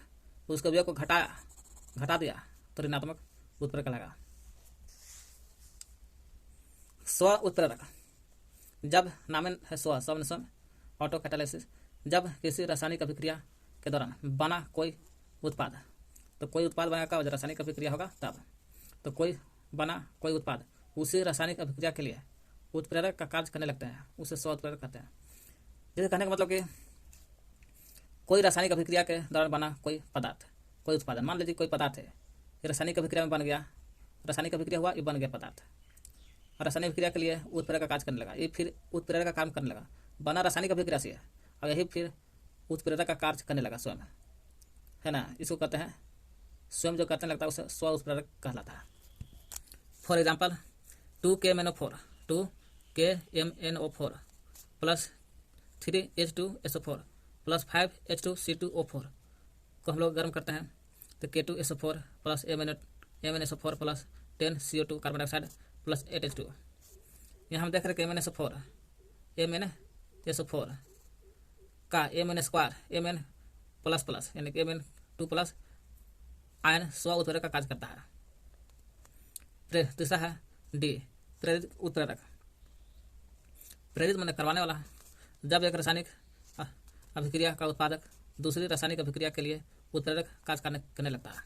उसके वेग को घटा दिया तो ऋणात्मक उत्प्रेरक लगा। स्व उत्प्रेरक, जब नामन है स्वयं ऑटो कैटालिसिस, जब किसी रासायनिक अभिक्रिया के दौरान बना कोई उत्पाद, तो कोई उत्पाद बना का रासायनिक अभिक्रिया होगा तब, तो कोई उत्पाद उसी रासायनिक अभिक्रिया के लिए उत्प्रेरक का कार्य करने लगते हैं, उसे स्व उत्प्रेरक कहते हैं। जैसे कहने का मतलब कि कोई रासायनिक अभिक्रिया के दौरान बना कोई पदार्थ, कोई उत्पादन, मान लीजिए कोई पदार्थ है, ये रासायनिक अभिक्रिया में बन गया, रासायनिक अभिक्रिया हुआ, ये बन गया पदार्थ, और रासायनिक अभिक्रिया के लिए उत्प्रेरक का कार्य करने लगा, ये फिर उत्प्रेरक का काम करने लगा, बना रासायनिक अभिक्रिया से है, और यही फिर उत्प्रेरक का कार्य करने लगा स्वयं, है ना। इसको कहते हैं स्वयं जो करने लगता है उसे स्व उत्प्रेरक कहलाता है। For example 2KMnO4 2KMnO4 plus 3H2SO4 plus 5H2C2O4 को हम लोग गर्म करते हैं तो K2SO4 plus MnSO4 plus 10CO2 carbon dioxide plus 8H2। यहाँ हम देख रहे हैं MnSO4 का Mn² Mn प्लस प्लस यानी कि Mn2 प्लस आयन स्व उत्प्रेरक का कार्य करता है। तीसरा है D प्रेरित उत्प्रेरक। प्रेरित मैंने करवाने वाला है। जब एक रासायनिक अभिक्रिया का उत्पादक दूसरी रासायनिक अभिक्रिया के लिए उत्प्रेरक कार्य करने लगता है।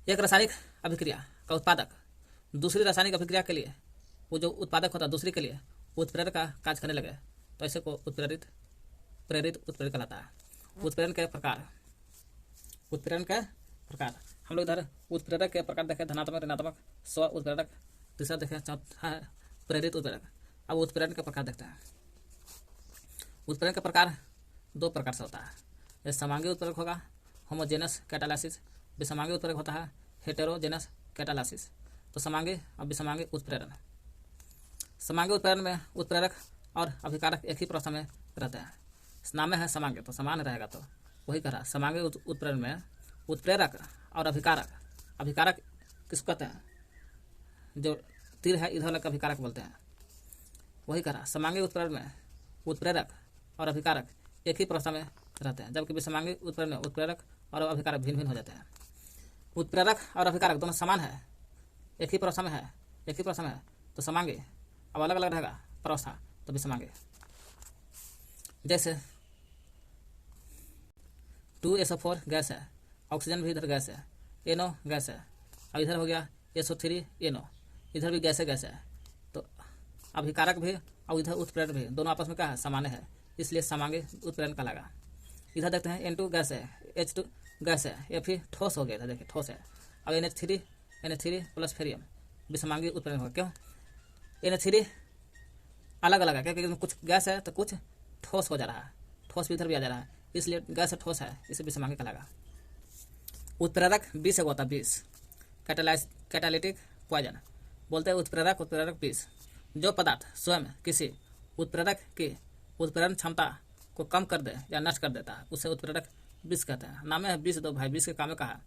एक रासायनिक अभिक्रिया का उत्पादक दूसरी रासायनिक अभिक्रिया के लिए, वो जो उत्पादक होता है दूसरी के लिए उत्प्रेरक का कार्य करने लगे तो ऐसे को प्रेरित उत्प्रेरक कहलाता है। उत्प्रेरण के प्रकार हम लोग इधर उत्प्रेरक के प्रकार देखें, धनात्मक ऋणात्मक स्व उत्प्रेरक। तीसरा देखें, चौथा है प्रेरित उत्प्रेरक। अब उत्प्रेरण के प्रकार देखते हैं। उत्प्रेरण के प्रकार दो प्रकार से होता है। यह समांगी उत्प्रेरक होगा होमोजेनस कैटालाइसिस, विसमांगी उत्प्रेरक होता है हेटेरोजेनस कैटालाइसिस। तो समांगी और विसमांगी उत्प्रेरण। समांगी उत्प्रेरण में उत्प्रेरक और अभिकारक एक ही प्रवस्था में रहते हैं। नाम में है समांगी तो समान रहेगा, तो वही कह समांगी उत्प्रेरण में उत्प्रेरक और अभिकारक किसको कहते हैं? जो तीर है इधर वाला अभिकारक बोलते हैं। वही कह समांगी उत्प्रेरण में उत्प्रेरक और अभिकारक एक ही प्रवस्था में रहते हैं, जबकि विसमांगी उत्प्रेरण में उत्प्रेरक और अभिकारक भिन्न भिन्न हो जाते हैं। उत्प्रेरक और अभिकारक दोनों समान है, एक ही प्रवस्था में है तो समांगी, अब अलग अलग रहेगा प्रवस्था तो विसमांगी। जैसे 2SO4 गैस है, ऑक्सीजन भी इधर गैस है, NO गैस है, अब इधर हो गया SO3 NO, इधर भी गैस है। तो अभिकारक भी और इधर उत्प्रेरक भी दोनों आपस में क्या है? समान है, इसलिए समांगी उत्प्रेरण का लगा। इधर देखते हैं N2 गैस है, H2 गैस है, ये फिर ठोस हो गया। इधर देखिए ठोस है। अब NH3 प्लस फेरियम विसमांगी उत्प्रेरण होगा। क्यों? NH3 अलग अलग है, क्योंकि कुछ गैस है तो कुछ ठोस हो जा रहा है, ठोस भी इधर भी आ जा रहा है, इसलिए गैस से ठोस है, इसे विसमांगी का लगा। उत्प्रेरक विष है, होता विष, कैटालिटिक पॉइजन बोलते हैं। उत्प्रेरक विष। जो पदार्थ स्वयं किसी उत्प्रेरक की उत्प्रेरण क्षमता को कम कर दे या नष्ट कर देता है उसे उत्प्रेरक विष कहते हैं। नाम है विष दो भाई, विष के काम में कहा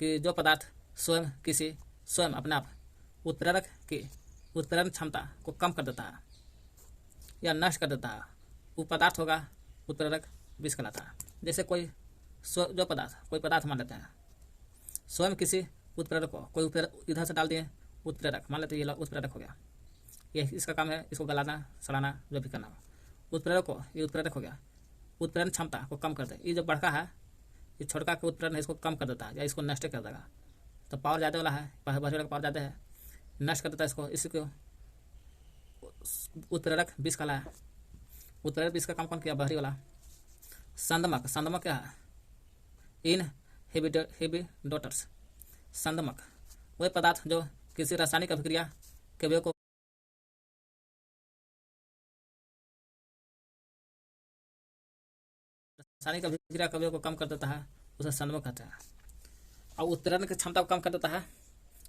कि जो पदार्थ स्वयं अपने आप उत्प्रेरक की उत्प्रेरण क्षमता को कम कर देता है या नष्ट कर देता है, वो पदार्थ होगा उत्प्रेरक विष कहलाता है। जैसे कोई पदार्थ मान लेते हैं, स्वयं किसी उत्प्रेरक को कोई इधर से डाल दिए उत्प्रेरक, मान लेते हैं ये उत्प्रेरक हो गया, ये इसका काम है इसको गलाना सड़ाना जो भी करना। उत्प्रेरक को ये उत्प्रेरक हो गया, उत्प्रेरण क्षमता को कम कर दे। ये जो बड़का है ये छोटका के उत्प्रेरण है, इसको कम कर देता है या इसको नष्ट कर देगा। तो पावर ज़्यादा वाला है, बड़े का पावर ज़्यादा है, नष्ट कर देता है इसको, इसको उत्प्रेरक विष कहला है। उत्प्रेरक विष का काम कौन किया? बाहरी वाला। संदमक क्या है? इनहिबिटर्स। संदमक वह पदार्थ जो किसी रासायनिक अभिक्रिया के अवयव को कम कर देता है उसे संदमक कहते हैं। और उत्प्रेरण की क्षमता को कम कर देता है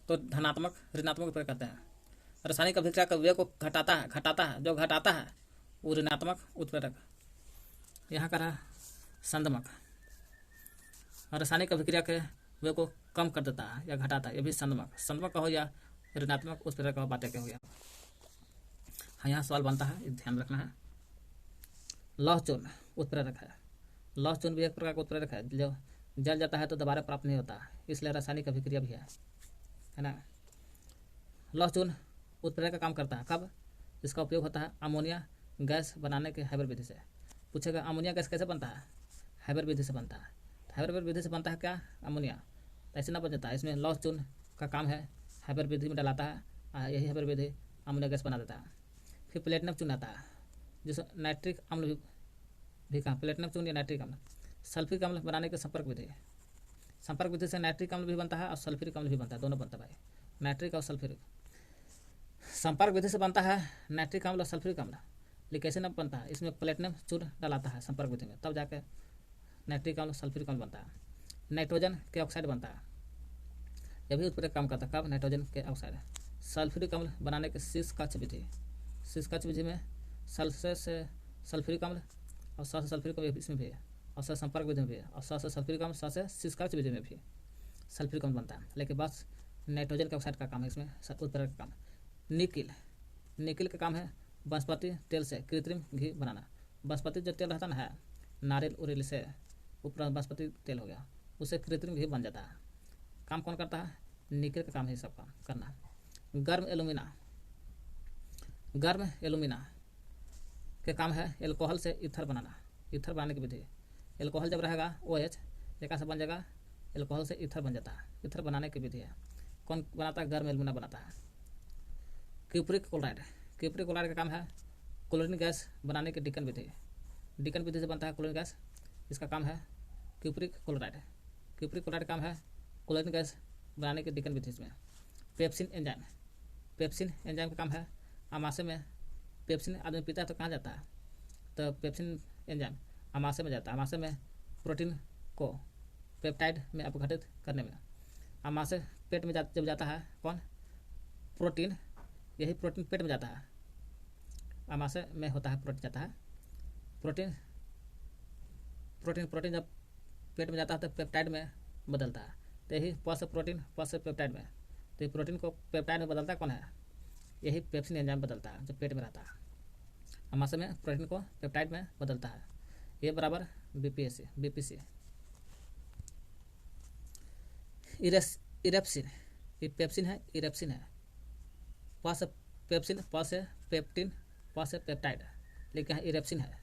तो धनात्मक ऋणात्मक उत्प्रेरक कहते हैं। रासायनिक अभिक्रिया के अवयव को घटाता है वो ऋणात्मक उत्प्रेरक। यहाँ का रहा संदमक। रासायनिक अभिक्रिया के अवयव को कम कर देता है या घटाता है, ये भी संदमक का हो या ऋणात्मक उत्प्रेरक का बातें क्या हो गया। हाँ, यहाँ सवाल बनता है, ध्यान रखना है। लौह चूर्ण उत्प्रेरक है। लौह चूर्ण भी एक प्रकार का उत्प्रेरक है, जो जल जाता है तो दोबारा प्राप्त नहीं होता, इसलिए रासायनिक अभिक्रिया भी है ना। लौह चूर्ण उत्प्रेरक का काम करता है। कब? इसका उपयोग होता है अमोनिया गैस बनाने के हाइबर विधि से। पूछेगा अमोनिया गैस कैसे बनता है? हाइबर विधि से बनता है। हाइबर विधि से बनता है क्या? अमोनिया। ऐसे ना बन जाता है, इसमें लौह चूर्ण का काम है, हाइबर विधि में डलाता है, यही हाइबर विधि अमोनिया गैस बना देता है। फिर प्लेटिनम चूर्ण आता है, जिसे नाइट्रिक अम्ल भी कहा, प्लेटिनम चूर्ण या नाइट्रिक अम्ल। सल्फ्यूरिक अम्ल बनाने के संपर्क विधि से नाइट्रिक अम्ल भी बनता है और सल्फ्यूरिक अम्ल भी बनता है, दोनों बनता है भाई, नाइट्रिक और सल्फ्यूरिक। संपर्क विधि से बनता है नाइट्रिक अम्ल और सल्फ्यूरिक अम्ल, लेकिन कैसे न बनता है? इसमें प्लेटिनम चूर्ण डालाता है संपर्क विधि में, तब जाकर नाइट्रिक अम्ल सल्फ्यूरिक अम्ल बनता है। नाइट्रोजन के ऑक्साइड बनता है, यह भी उत्प्रेरक काम करता है। कब? नाइट्रोजन के ऑक्साइड। सल्फ्यूरिक अम्ल बनाने के शीर्षकाक्ष विधि, शीर्षकाक्ष विधि में सल्फर से सल्फ्यूरिक अम्ल और स से सल्फ्यूरिक अम्ल इसमें भी है, और स संपर्क विधि में भी है, और स से सल्फ्यूरिक अम्ल, स से शीर्षकाक्ष विधि में भी सल्फ्यूरिक अम्ल बनता है। लेकिन बस नाइट्रोजन के ऑक्साइड का काम है इसमें उत्प्रेरक का काम। निकिल, निकिल का काम है वनस्पति तेल से कृत्रिम घी बनाना। वनस्पति जो तेल रहता ना है, नारियल उरियल से ऊपर वनस्पति तेल हो गया, उससे कृत्रिम घी बन जाता है। काम कौन करता है? निकिल का काम है सब काम करना। गर्म एलुमिना, गर्म एलुमिना के काम है एल्कोहल से ईथर बनाना। ईथर बनाने की विधि, एल्कोहल जब रहेगा OH एक से बन जाएगा, एल्कोहल से ईथर बन जाता है। ईथर बनाने की विधि है। कौन बनाता है? गर्म एलुमिना बनाता है। क्यूप्रिक क्लोराइड, क्यूप्रिक क्लोराइड का काम है क्लोरीन गैस बनाने की डिकन विधि। डिकन विधि से बनता है क्लोरीन गैस, इसका काम है क्यूप्रिक क्लोराइड। क्यूप्रिक क्लोराइड का काम है क्लोरीन गैस बनाने की डिकन विधि में। पेप्सिन एंजाइम, पेप्सिन एंजाइम का काम है आमाशय में, पेप्सिन आदमी पीता है तो कहाँ जाता है? तो पेप्सिन एंजाइम आमाशय में जाता है। आमाशय में प्रोटीन को पेप्टाइड में अपघटित करने में। आमाशय पेट में जब जाता है कौन? प्रोटीन, यही प्रोटीन पेट में जाता है, आमाशय में होता है प्रोटीन जाता है। प्रोटीन प्रोटीन प्रोटीन जब पेट में जाता है तो पेप्टाइड में बदलता है। तो यही प से प्रोटीन, प से पेप्टाइड में, तो ये प्रोटीन को पेप्टाइड में बदलता है कौन है? यही पेप्सिन एंजाइम बदलता है जो पेट में रहता है। आमाशय में प्रोटीन को पेप्टाइड में बदलता है। ये बराबर BPC। इरेप्सिन, ये पेप्सिन है, इरेप्सिन है। प से पेप्सिन, प से पेप्टिन, प से पेप्टाइड, लेकिन यहाँ इरेप्सिन है।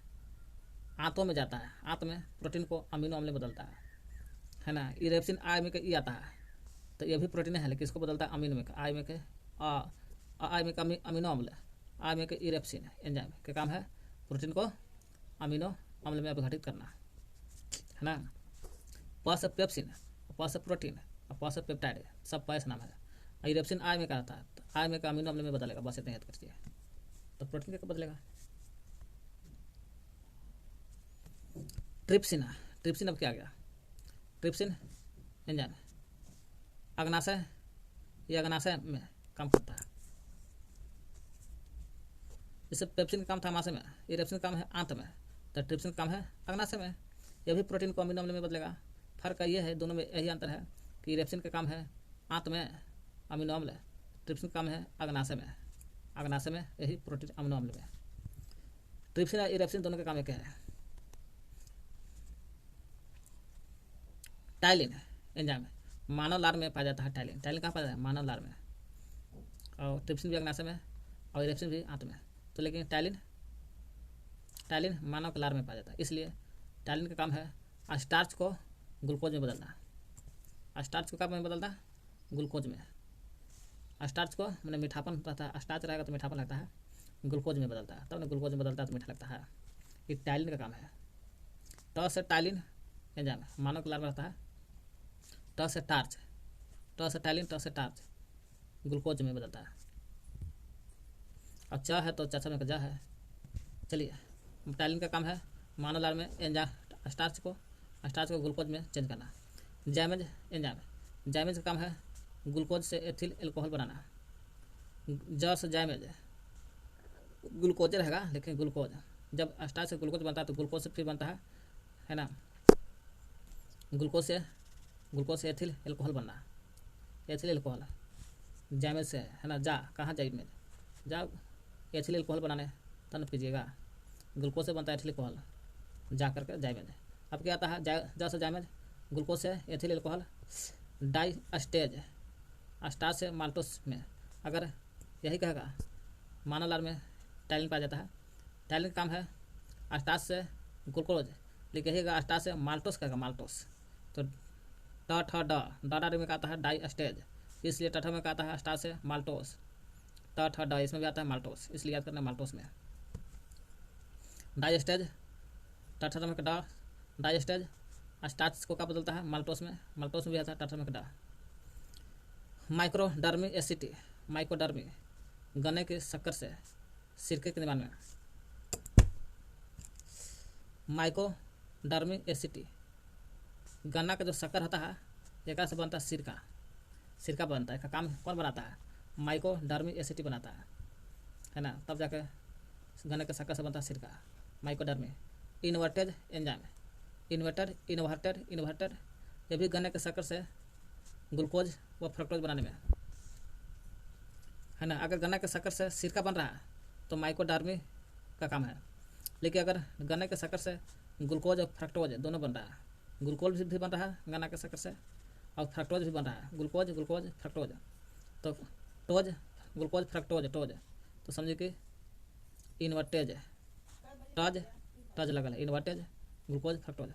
आंतों में जाता है, आंत में प्रोटीन को अमीनो अम्ल में बदलता है ना। इरेप्सिन आई में ई आता है, तो ये भी प्रोटीन है लेकिन इसको बदलता है अमीनो में, आई में के अमीनो अम्ल, आई में के इरेप्सिन एंजाइम का काम है प्रोटीन को अमीनो अम्ल में अपघटित करना, है ना। प से पेप्सिन, प से प्रोटीन और प से पेप्टाइड, सब प से नाम है। इरेप्सिन आई में का आता है, तो आई में का अमीनो अम्ल में बदलेगा, बस इतना याद करिए। तो प्रोटीन का बदलेगा। ट्रिप्सिन, ट्रिप्सिन अब क्या आ गया? ट्रिप्सिन एंजाइम अग्नाशय, ये अग्नाशय में काम करता है। इससे पेप्सिन का काम था आमाशय में, इरेप्सिन का काम है आंत में, तो ट्रिप्सिन का काम है अग्नाशय में। यह भी प्रोटीन को अमीनो अम्ल में बदलेगा। फर्क ये है, दोनों में यही अंतर है कि इरेप्सिन का काम है आंत में अमीनो अम्ल, ट्रिप्सिन का काम है अग्नाशय में, अग्नाशय में यही प्रोटीन अमीनो अम्ल में। ट्रिप्सिन और इरेप्सिन दोनों का काम एक है। टाइलिन एंजाइम मानव लार में पाया जाता है। टाइलिन, टाइलिन कहाँ पाया जाता है? मानव लार में। और ट्रिप्सिन भी अग्नाशय में और इरेप्सिन भी आंत में। तो लेकिन टाइलिन मानव के लार में पाया जाता है, इसलिए टाइलिन का काम है स्टार्च को ग्लूकोज में बदलना। स्टार्च को कब में बदलता है? ग्लूकोज में। स्टार्च को मैंने मीठापन रहता है, स्टार्च रहेगा तो मीठापन लगता है, ग्लूकोज में बदलता है, तब ना ग्लूकोज में बदलता है तो मीठा लगता है। ये टाइलिन का काम है। ट से टाइलिन एंजाइम मानव के लार में रहता है। ट से टार्च, ट से टाइलिन, ट से टार्च ग्लूकोज में बदलता है। अब च है तो चाचा में का जा है। चलिए, टाइलिन का काम है मानव लार में एंजाइम स्टार्च को ग्लूकोज में चेंज करना। जैमेज एंजाइम, जैमेज का काम है ग्लूकोज से एथिल एल्कोहल बनाना। ज से जैमेज, ग्लूकोज रहेगा लेकिन ग्लूकोज जब स्टार्च से ग्लूकोज बनता है तो ग्लूकोज से फिर बनता है ना, ग्लूकोज से एथिल एल्कोहल बनना। एथिल एल्कोहल जैमेज से है ना। जा कहाँ जैमेज, जा एथिल एल्कोहल बनाने तब न पीजिएगा। ग्लूकोज से बनता है एथिल एल्कोहल, जा करके जैमेज। अब क्या आता है? जा से जैमेज, ग्लूकोज से ethyl alcohol, diastase starch से माल्टोस में। अगर यही कहेगा मानव लार में टाइलिन पाया जाता है। टाइलिन का काम है स्टार्च से ग्लूकोज, लेकिन यही स्टार्च से माल्टोस कहेगा, माल्टोस। तो ड में आता है डाई स्टेज, इसलिए ट में आता है स्टार्च से माल्टोस। ड इसमें भी आता है माल्टोस, इसलिए याद करना माल्टोस में। डाई स्टेज ट में ड, डाई स्टेज स्टार्च को क्या बदलता है? माल्टोस में। माल्टोस में भी आता है ट में ड। माइक्रोडर्मी एसिटी, माइक्रोडर्मी गन्ने की शक्कर से सिरके के निर्माण में। माइक्रोडर्मी एसिटी गन्ना का जो शक्कर होता है एक से बनता है सिरका, सिरका बनता है। इसका काम कौन बनाता है? माइकोडर्मी एसिड बनाता है ना, तब जाके गन्ने के शक्कर से बनता है सिरका, माइकोडर्मी। इन्वर्टेड एंजाइम, इन्वर्टर ये भी गन्ने के शक्कर से ग्लूकोज व फ्रक्टोज बनाने में, है ना। अगर गन्ने के शक्कर से सिरका बन रहा है तो माइकोडर्मी का काम है। लेकिन अगर गन्ने के शक्कर से ग्लूकोज और फ्रक्टोज दोनों बन रहा है, ग्लूकोज भी बन रहा है गन्ना के शक्कर से और फ्रक्टोज भी बन रहा है, ग्लूकोज ग्लूकोज फ्रक्टोज, तो टोज ग्लूकोज फ्रक्टोज टोज, तो समझिए कि इन्वर्टेज टज लगा है, invertase glucose fructose.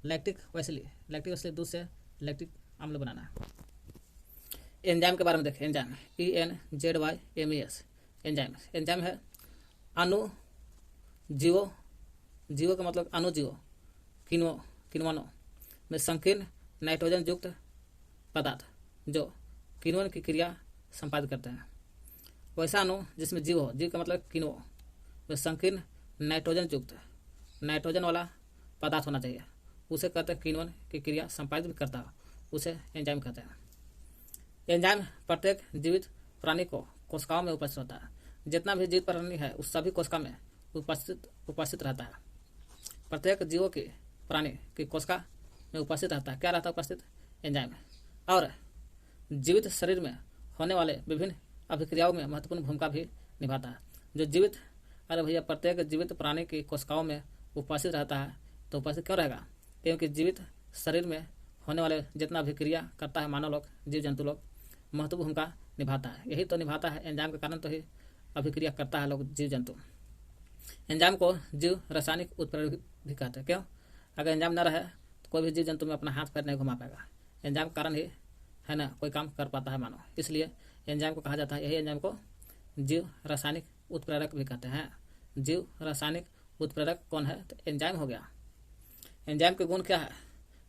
Lactic acid दूध से लैक्टिक अम्ल बनाना है। एंजाइम के बारे में देखें। एंजाइम ENZYMES एंजाइम है जीवो का मतलब अणुजीवो किण्वनों में संकीर्ण नाइट्रोजन युक्त पदार्थ जो किण्वन की क्रिया संपादित करते हैं। वैसा अणु जिसमें जीव का मतलब किण्वों में संकीर्ण नाइट्रोजन वाला पदार्थ होना चाहिए, उसे कहते हैं किण्वन की क्रिया संपादित भी करता है, उसे एंजाइम कहते हैं। एंजाइम प्रत्येक जीवित प्राणी को कोशिकाओं में उपस्थित होता है। जितना भी जीवित प्राणी है उस सभी कोशिका में उपस्थित रहता है। प्रत्येक जीवों की प्राणी की कोशिका में उपस्थित रहता है। क्या रहता है उपस्थित? एंजाइम। और जीवित शरीर में होने वाले विभिन्न अभिक्रियाओं में महत्वपूर्ण भूमिका भी निभाता है। जो जीवित प्रत्येक जीवित प्राणी की कोशिकाओं में उपस्थित रहता है, तो उपस्थित क्यों रहेगा? क्योंकि जीवित शरीर में होने वाले जितना अभिक्रिया करता है मानव लोग, जीव जंतु लोग, महत्वपूर्ण भूमिका निभाता है। यही तो निभाता है, एंजाइम के कारण तो ही अभिक्रिया करता है लोग, जीव जंतु। एंजाइम को जीव रासायनिक उत्प्रेरक भी कहते हैं। क्यों? अगर एंजाइम न रहे तो कोई भी जीव जंतु में अपना हाथ पैर नहीं घुमा पाएगा। एंजाइम के कारण ही, है ना, कोई काम कर पाता है मानव। इसलिए एंजाइम को कहा जाता है, यही एंजाइम को जीव रासायनिक उत्प्रेरक भी कहते हैं। जीव रासायनिक उत्प्रेरक कौन है? तो एंजाइम हो गया। एंजाइम के गुण क्या है?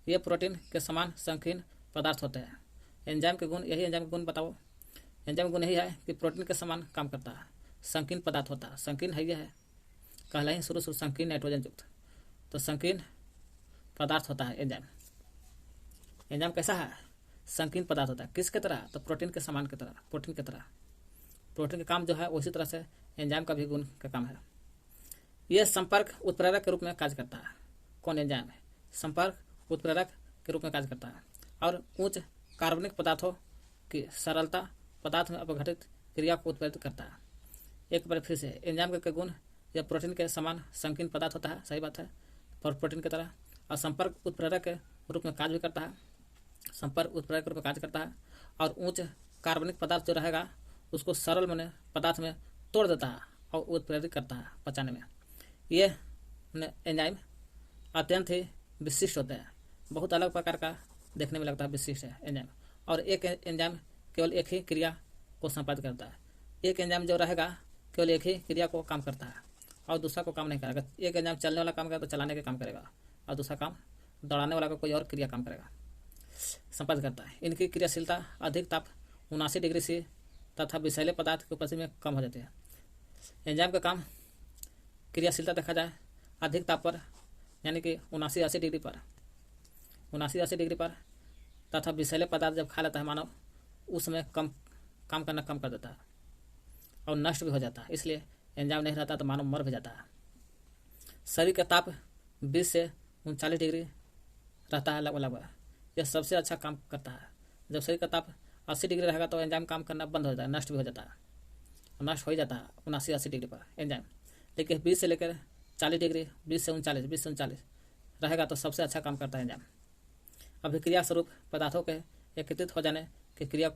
ये प्रोटीन के समान संकीर्ण पदार्थ होते हैं। एंजाइम के गुण, यही एंजाइम के गुण बताओ। एंजाइम गुण यही है कि प्रोटीन के समान काम करता है, संकीर्ण पदार्थ होता है। संकीर्ण है, यह है कहला ही शुरू संकीर्ण नाइट्रोजन युक्त, तो संकीर्ण पदार्थ होता है एंजाइम। एंजाइम कैसा है? संकीर्ण पदार्थ होता है। किसके तरह? तो प्रोटीन के समान की तरह, प्रोटीन की तरह। प्रोटीन का काम जो है उसी तरह से एंजाइम का भी गुण का काम है। यह संपर्क उत्प्रेरक के रूप में कार्य करता है। कौन? एंजाइम है संपर्क उत्प्रेरक के रूप में कार्य करता है और उच्च कार्बनिक पदार्थों की सरलता पदार्थ में अपघटित क्रिया को उत्प्रेरित करता है। एक बार फिर से, एंजाइम के गुण, यह प्रोटीन के समान संकीर्ण पदार्थ होता है, सही बात है, और प्रोटीन की तरह, और संपर्क उत्प्रेरक के रूप में कार्य भी करता है, संपर्क उत्प्रेरक के रूप में कार्य करता है, और उच्च कार्बनिक पदार्थ जो रहेगा उसको सरल बने पदार्थ में तोड़ देता है और उत्प्रेरित करता है पचाने में। ये एंजाइम अत्यंत ही विशिष्ट होते हैं, बहुत अलग प्रकार का देखने में लगता है, विशिष्ट है एंजाइम। और एक एंजाइम केवल एक ही क्रिया को संपादित करता है। एक एंजाइम जो रहेगा केवल एक ही क्रिया को काम करता है और दूसरा को काम नहीं करेगा। एक एंजाइम चलने वाला काम करेगा तो चलाने का काम करेगा, और दूसरा काम दौड़ाने वाला का कोई और क्रिया काम करेगा, संपादित करता है। इनकी क्रियाशीलता अधिक ताप 79 डिग्री से तथा विषैले पदार्थ की उपस्थिति में कम हो जाती है। एंजाइम का काम, क्रियाशीलता देखा जाए अधिक ताप पर, यानी कि 79-80 डिग्री पर, 79-80 डिग्री पर, तथा विषैले पदार्थ जब खा लेता है मानव, उस समय काम करना कम कर देता है और नष्ट भी हो जाता है। इसलिए एंजाइम नहीं रहता तो मानव मर भी जाता है। शरीर का ताप 20 से 39 डिग्री रहता है लगभग, यह सबसे अच्छा काम करता है। जब शरीर का ताप 80 डिग्री रहेगा तो एंजाइम काम करना बंद हो जाता है, नष्ट भी हो जाता है, नष्ट हो ही जाता है 79-80 डिग्री पर एंजाइम। लेकिन 20 से लेकर 40 डिग्री, 20 से 39 रहेगा तो सबसे अच्छा काम करता है एंजाइम। अभिक्रिया स्वरूप पदार्थों के एकत्रित हो जाने की क्रिया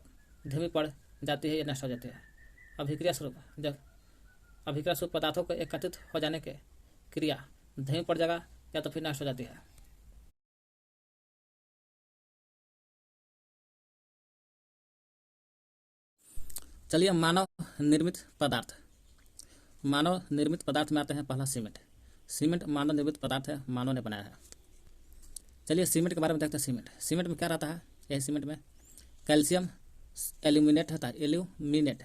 धीमी पड़ जाती है या नष्ट हो जाती है। अभिक्रिया स्वरूप, जब अभिक्रिया स्वरूप पदार्थों के एकत्रित हो जाने की क्रिया धीमी पड़ जाएगा या तो फिर नष्ट हो जाती है। चलिए मानव निर्मित पदार्थ। मानव निर्मित पदार्थ में आते हैं पहला सीमेंट। सीमेंट मानव निर्मित पदार्थ है, मानव ने बनाया है। चलिए सीमेंट के बारे में देखते हैं। सीमेंट में क्या रहता है? यही सीमेंट में कैल्शियम एल्यूमिनेट होता है, एल्यूमिनेट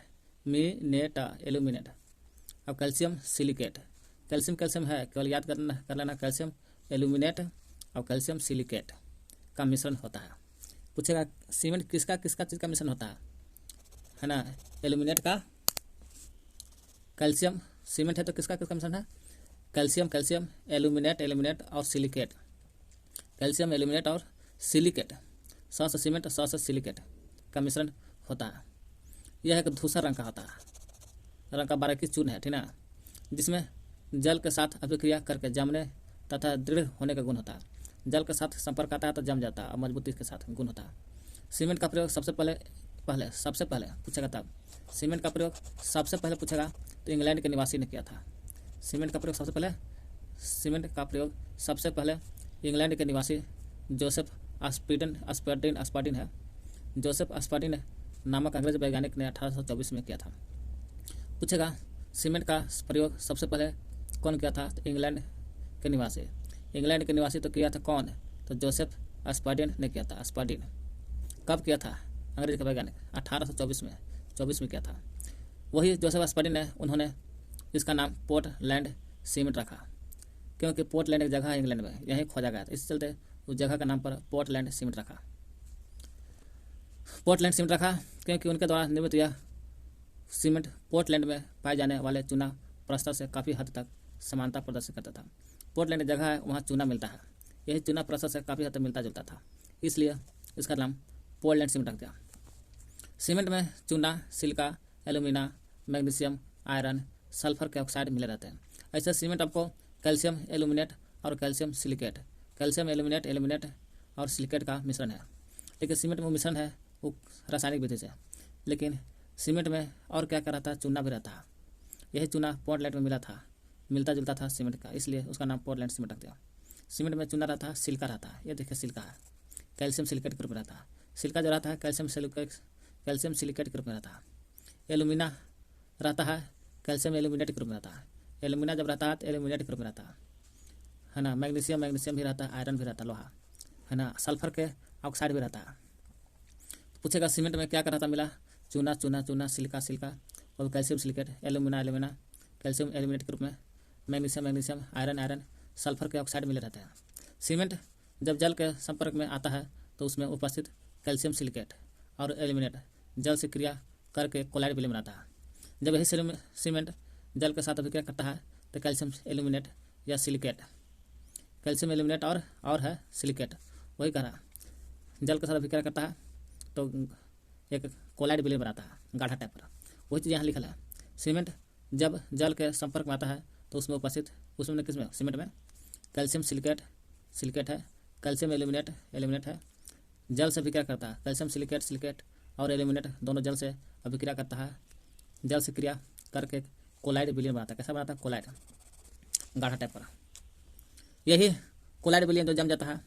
और कैल्शियम सिलिकेट। कैल्शियम है, केवल याद कर लेना, कैल्शियम एल्यूमिनेट और कैल्शियम सिलिकेट। का मिश्रण होता है। पूछेगा सीमेंट किसका किसका चीज़ का मिश्रण होता है ना। एल्यूमिनेट का कैल्शियम, सीमेंट है तो किसका किसका मिश्रण है, कैल्शियम कैल्शियम, एल्यूमिनेट एल्यूमिनेट और सिलिकेट, कैल्शियम एल्यूमिनेट और सिलिकेट, 100 से सीमेंट 100 से सिलिकेट का मिश्रण होता है। यह एक धूसर रंग का होता है, रंग का बारीकी चूर्ण है, ठीक ना, जिसमें जल के साथ अभिक्रिया करके जमने तथा दृढ़ होने का गुण होता है। जल के साथ संपर्क आता है तो जम जाता है और मजबूती के साथ गुण होता है। सीमेंट का प्रयोग सबसे पहले पूछेगा तब, सीमेंट का प्रयोग सबसे पहले पूछेगा तो इंग्लैंड के निवासी ने किया था। सीमेंट का प्रयोग सबसे पहले इंग्लैंड के निवासी जोसेफ अस्पर्टिन है। जोसेफ अस्पर्टिन नामक अंग्रेज वैज्ञानिक ने 1824 में किया था। पूछेगा सीमेंट का प्रयोग सबसे पहले कौन किया था, तो इंग्लैंड के निवासी तो किया था कौन, तो जोसेफ अस्पर्टिन ने किया था। अस्पर्टिन कब किया था, अंग्रेज का वैज्ञानिक 1824 में किया था। वही जोसेफ अस्पर्टिन है, उन्होंने इसका नाम पोर्टलैंड सीमेंट रखा, क्योंकि पोर्टलैंड एक जगह है इंग्लैंड में, यहीं खोजा गया था, इस चलते उस जगह का नाम पर पोर्टलैंड सीमेंट रखा। क्योंकि उनके द्वारा निर्मित यह सीमेंट पोर्टलैंड में पाए जाने वाले चूना प्रस्तर से काफ़ी हद तक समानता प्रदर्शित करता था। पोर्टलैंड एक जगह है, वहाँ चूना मिलता है, यही चूना प्रस्तर से काफ़ी हद तक मिलता जुलता था, इसलिए इसका नाम पोर्टलैंड सीमेंट रख दिया। सीमेंट में चूना, silica, alumina, magnesium, iron, sulphur के ऑक्साइड मिले रहते हैं। ऐसे सीमेंट आपको कैल्शियम एल्यूमिनेट और कैल्शियम एल्यूमिनेट और सिलिकेट का मिश्रण है। लेकिन सीमेंट में मिश्रण है वो रासायनिक विधि से, लेकिन सीमेंट में और क्या क्या रहता है, चूना भी रहता है। यही चूना पोर्टलैंड में मिलता जुलता था सीमेंट का, इसलिए उसका नाम पोर्टलैंड सीमेंट रख दिया। सीमेंट में चूना रहता है, सिलिका रहता है, ये देखिए सिलिका है, कैल्शियम सिलिकेट के रूप में रहता है। सिलिका जो रहता है कैल्शियम सिलिकेट के रूप में रहता है। एल्यूमिना रहता है, कैल्शियम एल्यूमिनेट के रूप में रहता है। एल्यूमिना जब रहता है तो एल्यूमिनेट के रूप में रहता है ना। मैग्नीशियम भी रहता है, आयरन भी रहता है, लोहा है ना, सल्फर के ऑक्साइड भी रहता है। पूछेगा सीमेंट में क्या क्या रहता मिला, चूना, सिलिका और calcium silicate, alumina, calcium aluminate के रूप में, मैग्नीशियम, आयरन, सल्फर के ऑक्साइड मिले रहते हैं। सीमेंट जब जल के संपर्क में आता है तो उसमें उपस्थित कैल्शियम सिलिकेट और एल्यूमिनेट जल से क्रिया करके कोलाइड विलय बनाता है। जब यही सीमेंट जल के साथ अभिक्रिया करता है तो कैल्शियम एल्यूमिनेट या सिलिकेट, कैल्शियम एल्यूमिनेट और है सिलिकेट, वही कह रहा, जल के साथ अभिक्रिया करता है तो एक कोलाइड विलय बनाता है, गाढ़ा टाइप पर। वही चीज़ यहाँ लिखल है। सीमेंट जब जल के संपर्क में आता है तो उसमें उपस्थित किसमें, सीमेंट में कैल्शियम सिलिकेट है, कैल्शियम एल्यूमिनेट है, जल से अभिक्रिया करता है। कैल्शियम सिलिकेट और एल्यूमिनेट दोनों जल से अभिक्रिया करता है, जल से क्रिया करके कोलाइड विलयन बनाता है। कैसा बनाता है, कोलाइड, गाढ़ा टाइप पर। यही कोलाइड विलयन जो जम जाता है,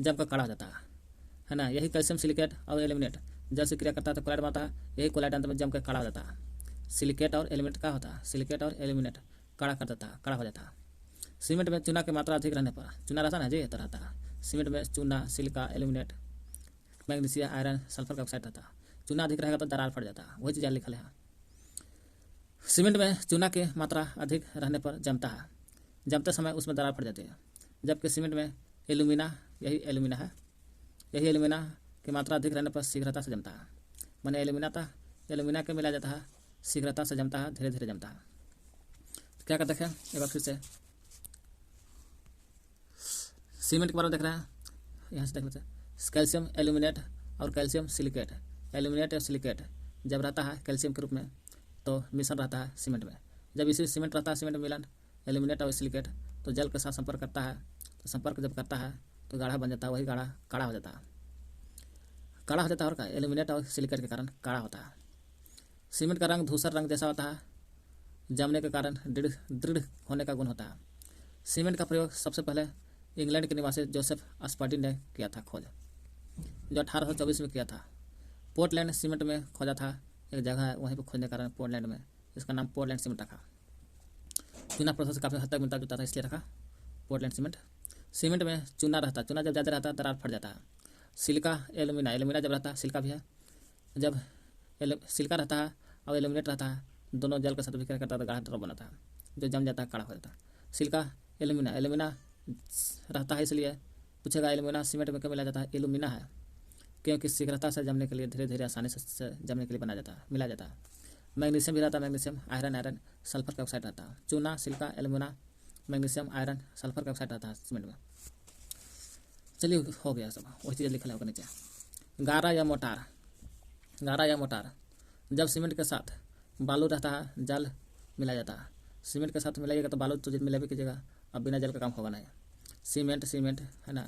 जम कर कड़ा हो जाता है ना। यही कैल्शियम सिलिकेट और एल्यूमिनेट जल से क्रिया करता है तो कोलाइड बनता है, यही कोलाइड अंत में जम कर कड़ा हो जाता है। सिलिकेट और एल्यूमिनेट का होता है, सिलिकेट और एल्यूमिनेट कड़ा कर देता है, कड़ा हो जाता है। सीमेंट में चूना की मात्रा अधिक रहने पर, चूना रहता है जी, तो रहता है सीमेंट में चूना, silica, aluminate, magnesium, iron, sulphur का ऑक्साइड रहता है। चूना अधिक रहेगा तो दरार फट जाता है, वही चीज़ लिखल है। सीमेंट में चूना की मात्रा अधिक रहने पर जमता है, जमते समय उसमें दरार फट जाती है। जबकि सीमेंट में यही एल्यूमिना की मात्रा अधिक रहने पर शीघ्रता से जमता है। मैंने एल्यूमिना के मिला जाता है, शीघ्रता से जमता है, धीरे धीरे जमता है। तो क्या करते हैं एक बार फिर से सीमेंट के बारे में देख रहे हैं, यहाँ से देख लेते हैं। कैल्शियम एल्यूमिनेट और कैल्शियम सिलिकेट, एल्यूमिनेट और सिलिकेट जब रहता है कैल्शियम के रूप में तो मिश्रण रहता है सीमेंट में। जब इसी सीमेंट रहता है, सीमेंट मिलन एल्यूमिनेट और सिलिकेट, तो जल के साथ संपर्क करता है, तो संपर्क जब करता है तो गाढ़ा बन जाता है, वही गाढ़ा काड़ा हो जाता है और क्या, एल्यूमिनेट और सिलिकेट के कारण काड़ा होता है। सीमेंट का रंग धूसर रंग जैसा होता है, जमने के कारण दृढ़ होने का गुण होता है। सीमेंट का प्रयोग सबसे पहले इंग्लैंड के निवासी जोसेफ अस्पर्टिन ने किया था खोज, जो 1824 में किया था। पोर्टलैंड सीमेंट में खोजा था, एक जगह है वहीं पर खोजने के कारण पोर्टलैंड में इसका नाम पोर्टलैंड सीमेंट रखा। चूना प्रोसेस से काफ़ी हद तक मिलता जुलता था, इसलिए रखा पोर्टलैंड सीमेंट। सीमेंट में चूना रहता है, चूना जब ज़्यादा रहता है दरार फट जाता है। सिलिका एल्यूमिना जब रहता है, सिलिका भी है, जब सिलिका रहता है और एल्यूमिनेट रहता है, दोनों जल के साथ अभिक्रिया करता है तो गाढ़ा ड्रॉप बनाता है, जो जम जाता है, काड़ा हो जाता है। सिलिका एल्यूमिना रहता है, इसलिए पूछेगा एल्यूमिना सीमेंट में क्यों मिला जाता है? एल्यूमिना है क्योंकि शीघ्रता से जमने के लिए, धीरे धीरे आसानी से जमने के लिए बनाया जाता है, मिला जाता है। मैग्नीशियम भी रहता है, मैग्नीशियम, आयरन, सल्फर का ऑक्साइड रहता है। चूना, silica, alumina, magnesium, iron, sulphur का ऑक्साइड रहता है सीमेंट में। चलिए हो गया सब, वही चीज़ लिखा होगा नीचे। गारा या मोटार, गारा या मोटार, जब सीमेंट के साथ बालू रहता है, जल मिला जाता है। सीमेंट के साथ मिलाइएगा तो बालू तो मिला भी कीजिएगा, अब बिना जल का काम होगा नहीं। सीमेंट है ना,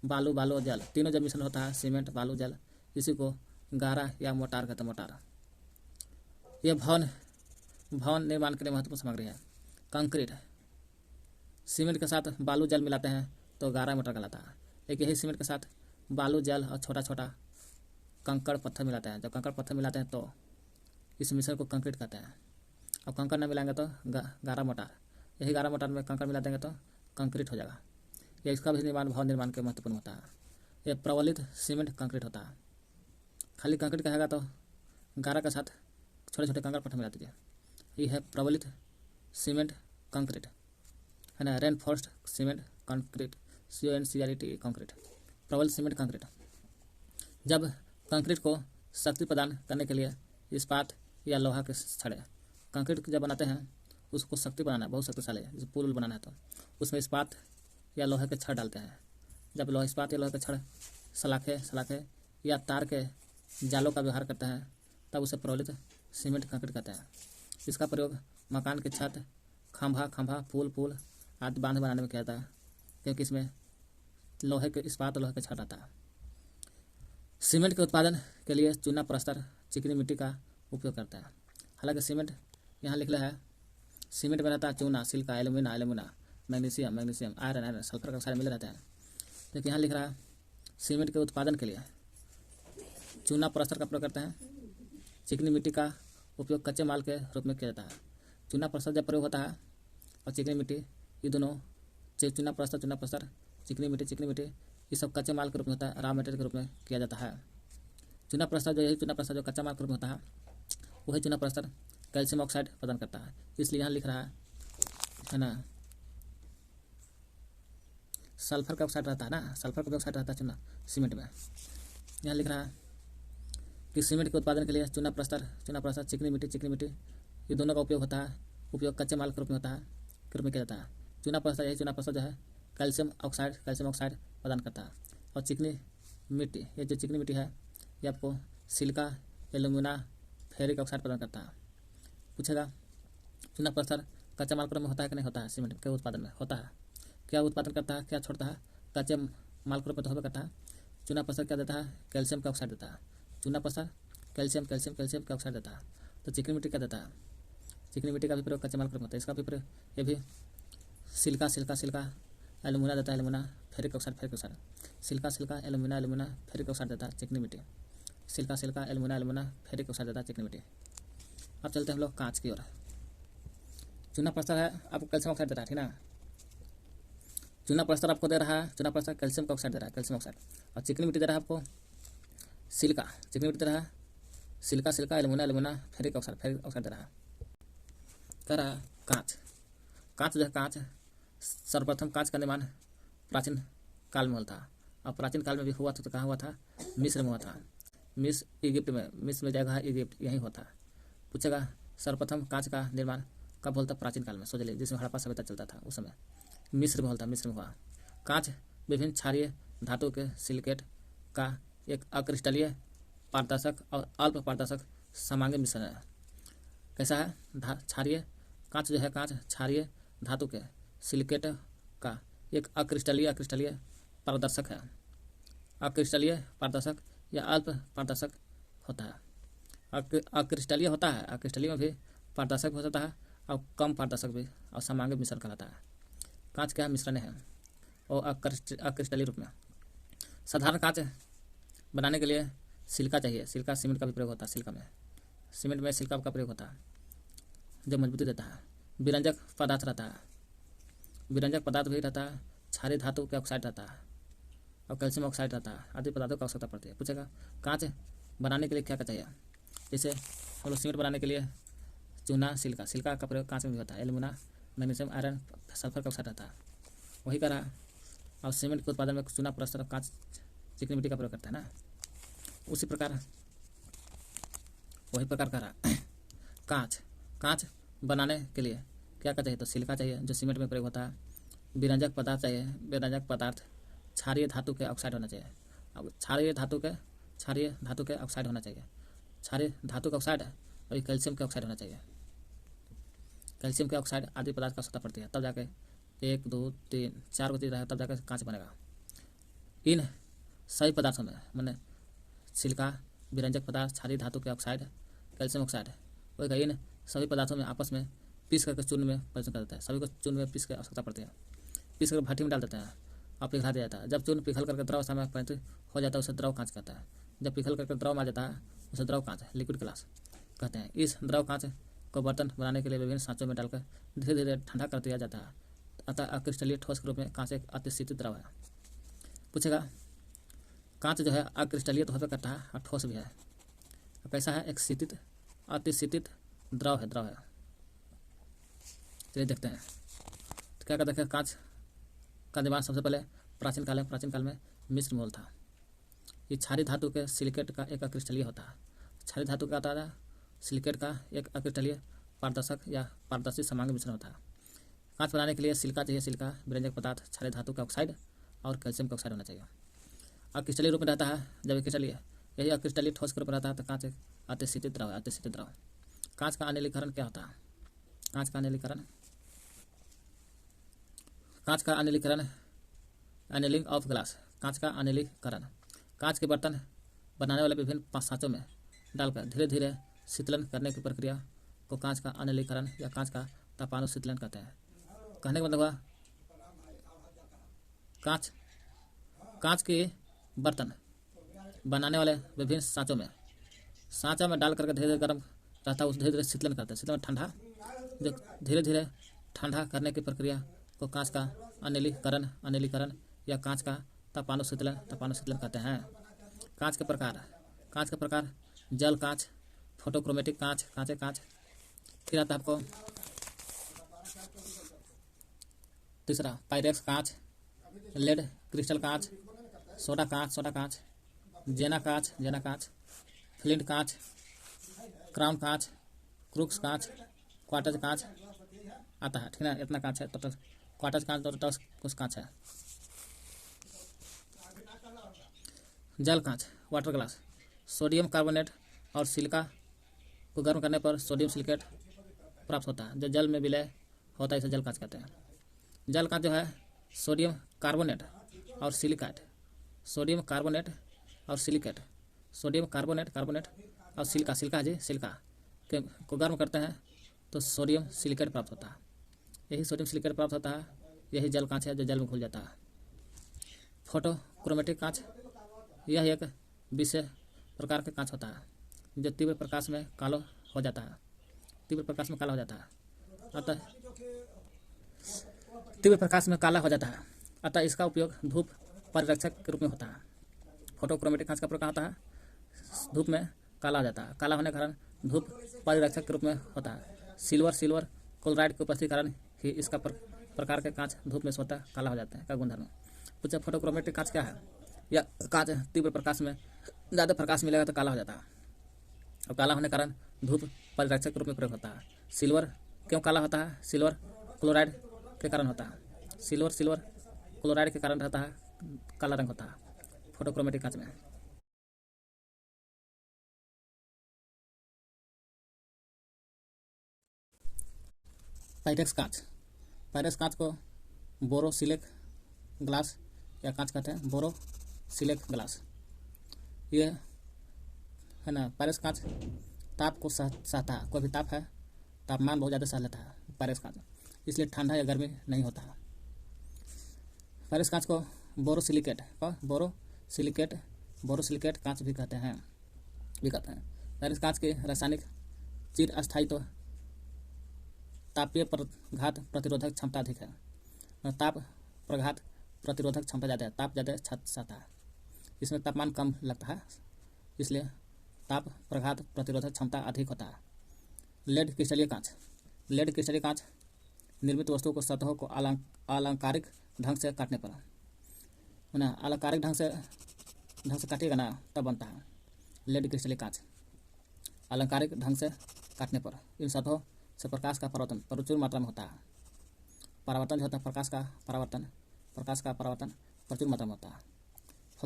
बालू और जल तीनों जब मिश्रण होता है, सीमेंट, बालू, जल, इसी को गारा या मोटार कहते हैं, मोटार। यह भवन निर्माण के लिए महत्वपूर्ण सामग्री है। कंक्रीट, सीमेंट के साथ बालू जल मिलाते हैं तो गारा मोटार कहलाता है। एक यही सीमेंट के साथ बालू जल और छोटा छोटा कंकड़ पत्थर मिलाते हैं, जब कंकड़ पत्थर मिलाते हैं तो इस मिश्रण को कंक्रीट कहते हैं। अब कंकड़ न मिलाएंगे तो गारा मोटार, यही गारा मोटार में कंकड़ मिला देंगे तो कंक्रीट हो जाएगा। यह इसका भी निर्माण भवन निर्माण के महत्वपूर्ण होता है। यह प्रबलित सीमेंट कंक्रीट होता है। खाली कंक्रीट कहेगा तो गारा के साथ छोटे छोटे कंकड़ पत्थर मिला दीजिए, ये है प्रबलित सीमेंट कंक्रीट, है ना। Reinforced cement concrete, CONCRET concrete, प्रबलित सीमेंट कंक्रीट। जब कंक्रीट को शक्ति प्रदान करने के लिए इस्पात या लोहा के छड़े, कंक्रीट जब बनाते हैं उसको शक्ति बनाना है, बहुत शक्तिशाली है, जैसे पुल बनाना है तो उसमें इस्पात या लोहे के छड़ डालते हैं। जब इस्पात या लोहे के छड़, सलाखे या तार के जालों का व्यवहार करते हैं तब उसे प्रबलित सीमेंट कंक्रीट कहते हैं। इसका प्रयोग मकान की छत, खंभा, पुल आदि बांध बनाने में किया जाता है, क्योंकि इसमें लोहे के इस्पात और लोहे के छड़ आता है। सीमेंट के उत्पादन के लिए चूना, प्रस्तर, चिकनी मिट्टी का उपयोग करता है। हालांकि सीमेंट यहाँ लिख रहा है, सीमेंट में रहता है चूना, silica, alumina, magnesium, iron, sulphur का सारे मिले रहते हैं। लेकिन यहाँ लिख रहा है सीमेंट के उत्पादन के लिए चूना, प्रस्तर का प्रयोग करते हैं। चिकनी मिट्टी का उपयोग कच्चे माल के रूप में किया जाता है। चूना प्रस्तर जब प्रयोग होता है और चिकनी मिट्टी, ये दोनों, चूना प्रस्तर, चिकनी मिट्टी, ये सब कच्चे माल के रूप में होता है, रॉ मटेरियल के रूप में किया जाता है। चूना प्रस्तर जो कच्चा माल के रूप में होता है, वही चूना प्रस्तर कैल्शियम ऑक्साइड प्रदान करता है। इसलिए यहाँ लिख रहा है ना, सल्फर का ऑक्साइड रहता है ना, सल्फर का ऑक्साइड रहता है चूना सीमेंट में। यहाँ लिख रहा है कि सीमेंट के उत्पादन के लिए चूना प्रस्तर, चिकनी मिट्टी, ये दोनों का उपयोग कच्चे माल के रूप में किया जाता है। चूना प्रस्तर जो है कैल्शियम ऑक्साइड प्रदान करता है। और चिकनी मिट्टी, ये जो चिकनी मिट्टी है ये आपको सिलिका, एल्यूमिना, फेरिक ऑक्साइड प्रदान करता है। पूछेगा चूना प्रस्तर कच्चा माल के रूप में होता है कि नहीं होता है? सीमेंट के उत्पादन में होता है। क्या उत्पादन करता है, क्या छोड़ता है? कच्चे माल के रूप में तो होता करता है। चूना प्रस्तर क्या देता है? कैल्शियम का ऑक्साइड देता है। चूना प्रस्तर कैल्शियम का ऑक्साइड देता है। तो चिकनी मिट्टी क्या देता है? चिकनी मिट्टी का भी प्रयोग कच्चे माल के रूप में होता है। इसका भी प्रयोग, ये भी सिलिका, एल्यूमिना देता है, alumina, ferric oxide, silica, alumina, ferric oxide देता है चिकनी मिट्टी। सिलिका, एल्यूमिना, फेरिक ऑक्साइड देता है चिकनी मिट्टी। अब चलते हैं हम लोग कांच की ओर। चूना प्रस्तर है, आपको कैल्शियम ऑक्साइड दे रहा है, ठीक ना। चूना प्रस्तर आपको दे रहा है, चूना प्रस्तर कैल्शियम का ऑक्साइड दे रहा है, कैल्शियम ऑक्साइड। और चिकनी मिट्टी दे रहा है आपको चिकनी मिट्टी दे रहा है सिलिका, एल्यूमिना, फेरिक ऑक्साइड दे रहा है। कह रहा कांच जो है, कांच सर्वप्रथम कांच का निर्माण प्राचीन काल में हुआ था। और प्राचीन काल में भी हुआ था तो कहाँ हुआ था? मिस्र में हुआ था। मिस्र में जगह इजिप्ट, यहीं हुआ था। पूछेगा सर्वप्रथम कांच का निर्माण कब हुआ था? प्राचीन काल में। सोच लीजिए, जिसमें हड़प्पा सभ्यता चलता था उस समय मिस्र में हुआ। कांच विभिन्न क्षारीय धातु के सिलिकेट का एक अक्रिस्टलीय, पारदर्शक और अल्प पारदर्शक समांगी मिश्रण है। कैसा है? कांच जो है, कांच क्षारीय धातु के सिलिकेट का एक अक्रिस्टलीय पारदर्शक है। अक्रिस्टलीय, पारदर्शक या अल्प पारदर्शक होता है। अक्रिस्टलीय होता है, अक्रिस्टलीय में भी पारदर्शक भी होता है और कम पारदर्शक भी, और समांगी मिश्रण कहलाता है। कांच क्या मिश्रण है और अक्रिस्टलीय रूप में। साधारण कांच बनाने के लिए सिलिका चाहिए। सिलिका सीमेंट का भी प्रयोग होता है। सीमेंट में सिलिका का प्रयोग होता है जो मजबूती देता है। विरंजक पदार्थ रहता है, विरंजक पदार्थ भी रहता है। क्षारीय धातु के ऑक्साइड रहता है और कैल्शियम ऑक्साइड रहता है, आदि पदार्थों की आवश्यकता पड़ती है। पूछेगा कांच बनाने के लिए क्या क्या चाहिए? जैसे हम लोग सीमेंट बनाने के लिए चूना, सिलिका का प्रयोग कांच में भी होता है। एल्यूमिना, मैग्नीशियम, आयरन, सल्फर का ऑक्साइड रहता है। वही कह रहा और सीमेंट के उत्पादन में चूना प्लास्टर और कांच चिकनी मिट्टी का प्रयोग करता है ना। उसी प्रकार वही प्रकार का रहा कांच। कांच बनाने के लिए क्या क्या चाहिए, तो सिलिका चाहिए जो सीमेंट में प्रयोग होता है। विरंजक पदार्थ चाहिए, विरंजक पदार्थ क्षारीय धातु के ऑक्साइड होना चाहिए। अब क्षारीय धातु के ऑक्साइड होना चाहिए। क्षारीय धातु का ऑक्साइड और कैल्शियम के ऑक्साइड होना चाहिए। कैल्शियम के ऑक्साइड आदि पदार्थ का आवश्यकता पड़ती है, तब जाके 1 2 3 4 को चीज रहेगा, तब जाकर कांच बनेगा। इन सभी पदार्थों में मैंने सिलिका, विरंजक पदार्थ, क्षारीय धातु के ऑक्साइड, कैल्शियम ऑक्साइड, वही इन सभी पदार्थों में आपस में पीस करके चूर्ण में परिवर्तन कर देता है। सभी को चूर्ण में पीस की आवश्यकता पड़ती है। पीस कर भट्टी में डाल देते हैं और पिघला दिया जाता है। जब चूर्ण पिघल करके द्रव अवस्था में परिवर्तित हो जाता है उसे द्रव कांच कहता है। जब पिघल करके द्रव में आ जाता है उसे द्रव कांच, लिक्विड ग्लास कहते हैं। इस द्रव कांच को बर्तन बनाने के लिए विभिन्न सांचों में डालकर धीरे धीरे ठंडा कर दिया जाता है। अतः अक्रिस्टलीय ठोस के रूप में कांच एक अतिशीतित द्रव है। पूछेगा कांच जो है अक्रिस्टलीय तो होता करता है और ठोस भी है। कैसा है, एक शीतित अतिशीतित द्रव है। चलिए देखते हैं तो क्या कहते हैं। कांच का निर्माण सबसे पहले प्राचीन काल में मिस्र में हुआ था। ये क्षारीय धातु के सिलिकेट का एक अक्रिस्टलीय होता है। क्षारीय धातु का होता है सिलिकेट का एक अक्रिस्टलीय पारदर्शक या पारदर्शी समांग मिश्रण होता है। कांच बनाने के लिए सिलिका चाहिए। सिलिका, विरंजक पदार्थ, क्षारीय धातु का ऑक्साइड और कैल्शियम का ऑक्साइड होना चाहिए। अक्रिस्टलीय रूप में रहता है। जब क्रिस्टलीय यही अक्रिस्टलीय ठोस के रूप में रहता है तो कांच एक अतिशीतित द्रव है। अतिशीतित द्रव। कांच का अनिलीकरण क्या होता है, कांच का अनिलीकरण एनीलिंग ऑफ ग्लास। कांच का अनिलीकरण कांच के बर्तन बनाने वाले विभिन्न सांचों में डालकर धीरे धीरे शीतलन करने की प्रक्रिया को कांच का अनिलीकरण या कांच का तापानुशीतलन कहते हैं। कहने का मतलब हुआ कांच के बर्तन बनाने वाले विभिन्न सांचों में डाल करके धीरे धीरे गर्म रहता है, उस धीरे धीरे शीतलन करते हैं। शीतलन ठंडा, जो धीरे धीरे ठंडा करने की प्रक्रिया को कांच का अनिलीकरण या कांच का तापानुशीतलन कहते हैं। कांच के प्रकार जल कांच, फोटोक्रोमेटिक कांच, कांच। फिर आता है आपको तीसरा पायरेक्स कांच, लेड क्रिस्टल कांच, सोडा कांच, जेना कांच, फ्लिंट कांच, क्राउन कांच, क्रूक्स कांच, क्वार्टज कांच आता है। ठीक है, इतना कांच है टोटल। क्वार्टज कांच टोटल कुछ कांच है। जल कांच, वाटर ग्लास। सोडियम कार्बोनेट और सिलिका को गर्म करने पर सोडियम सिलिकेट प्राप्त होता है। जो जल में विलय होता है इसे जल कांच कहते हैं। जल कांच जो है सोडियम कार्बोनेट और सिलिकेट और सिलिका को गर्म करते हैं तो सोडियम सिलिकेट प्राप्त होता है। यही सोडियम सिलिकेट प्राप्त होता है, यही जल कांच है जो जल में घुल जाता है। फोटोक्रोमेटिक कांच, यह एक विशेष प्रकार का कांच होता है जो तीव्र प्रकाश में काला हो जाता है। अतः इसका उपयोग धूप परिरक्षक के रूप में होता है। फोटोक्रोमेटिक कांच का प्रकार होता है धूप में काला हो जाता है। काला होने के कारण धूप परिरक्षक के रूप में होता है। सिल्वर क्लोराइड के उपस्थिति कारण ही इसका प्रकार के कांच धूप में स्वतः काला हो जाता है का गुणधर्म। पूछा फोटोक्रोमेटिक कांच क्या है। यह कांच तीव्र प्रकाश में ज़्यादा प्रकाश मिलेगा तो काला हो जाता है और काला होने के कारण धूप परिरक्षक के रूप में प्रयोग होता है। सिल्वर क्यों काला होता है, सिल्वर क्लोराइड के कारण होता है। सिल्वर क्लोराइड के कारण रहता है, काला रंग होता है फोटोक्रोमेटिक कांच में। पायरेक्स कांच को बोरोसिलिक ग्लास या कांच कहते हैं। बोरोसिलिक ग्लास ये है ना। पायरेक्स कांच ताप को सहता है। कोई भी ताप है, तापमान बहुत ज़्यादा सह लेता है पायरेक्स कांच, इसलिए ठंडा या गर्मी नहीं होता है। पायरेक्स कांच को बोरोसिलिकेट कांच भी कहते हैं। पायरेक्स कांच के रासायनिक चिर अस्थायित्व तापीय प्रघात प्रतिरोधक क्षमता अधिक है। ताप प्रघात प्रतिरोधक क्षमता ज़्यादा है, ताप ज़्यादा सहता है। इसमें तापमान कम लगता है, इसलिए ताप प्रघात प्रतिरोधक क्षमता अधिक होता है। लेड क्रिस्टलीय कांच निर्मित वस्तुओं को सतहों को अलंकारिक ढंग से काटने पर ना अलंकारिक ढंग से काटिएगा ना तब बनता है लेड क्रिस्टलीय कांच। अलंकारिक ढंग से काटने पर इन सतहों से प्रकाश का परावर्तन प्रचुर मात्रा में होता है। परावर्तन जो होता है प्रकाश का परावर्तन प्रचुर मात्रा में होता है।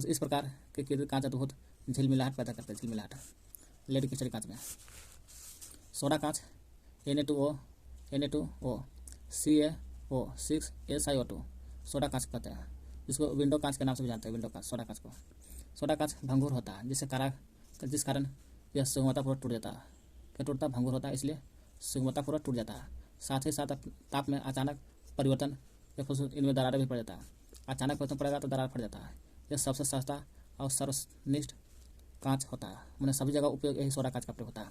इस प्रकार के कीर्तित कांच अद्भुत झिलमिलाहट पैदा करते हैं। झिलमिलाहट लेड क्रिस्टलीय कांच में। सोडा कांच Na2O CaO6SiO2 सोडा कांच कहते हैं। इसको विंडो कांच के नाम से भी जानते हैं। विंडो कांच सोडा कांच को। सोडा कांच भंगुर होता है जिस कारण यह सुगमतापूर्वक टूट जाता है। क्या टूटता भंगुर होता है इसलिए सुगमतापूर्वक टूट जाता है। साथ ही साथ ताप में अचानक परिवर्तन या फलस्वरूप इनमें दरारें भी पड़ जाता है। अचानक परिवर्तन पड़ेगा तो दरार पड़ जाता है। यह सबसे सस्ता और सर्वनिष्ठ कांच होता है। मैंने सभी जगह उपयोग यही सोडा कांच का प्रयोग होता है।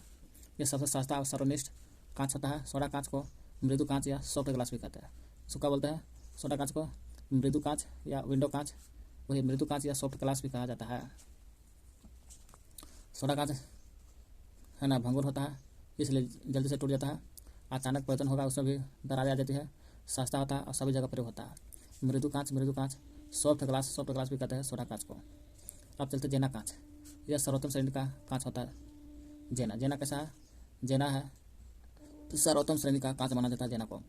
यह सबसे सस्ता और सर्वनिष्ठ कांच होता है। सोडा कांच को मृदु कांच या सॉफ्ट ग्लास भी कहते हैं। इसको क्या बोलते हैं? सोडा कांच को मृदु कांच या विंडो कांच, वही मृदु कांच या सॉफ्ट ग्लास भी कहा जाता है। सोडा कांच है ना भंगुर होता है इसलिए जल्दी से टूट जाता है। अचानक परिवर्तन होगा उसमें भी दरारें आ जाती है। सस्ता होता है और सभी जगह प्रयोग होता है। मृदु कांच सॉफ्ट ग्लास भी कहते हैं सोडा कांच को। अब चलते जेना कांच। यह सर्वोत्तम श्रेणी का कांच होता है। जेना कैसा है? जेना है सर्वोत्तम श्रेणी का कांच माना जाता है। जेना को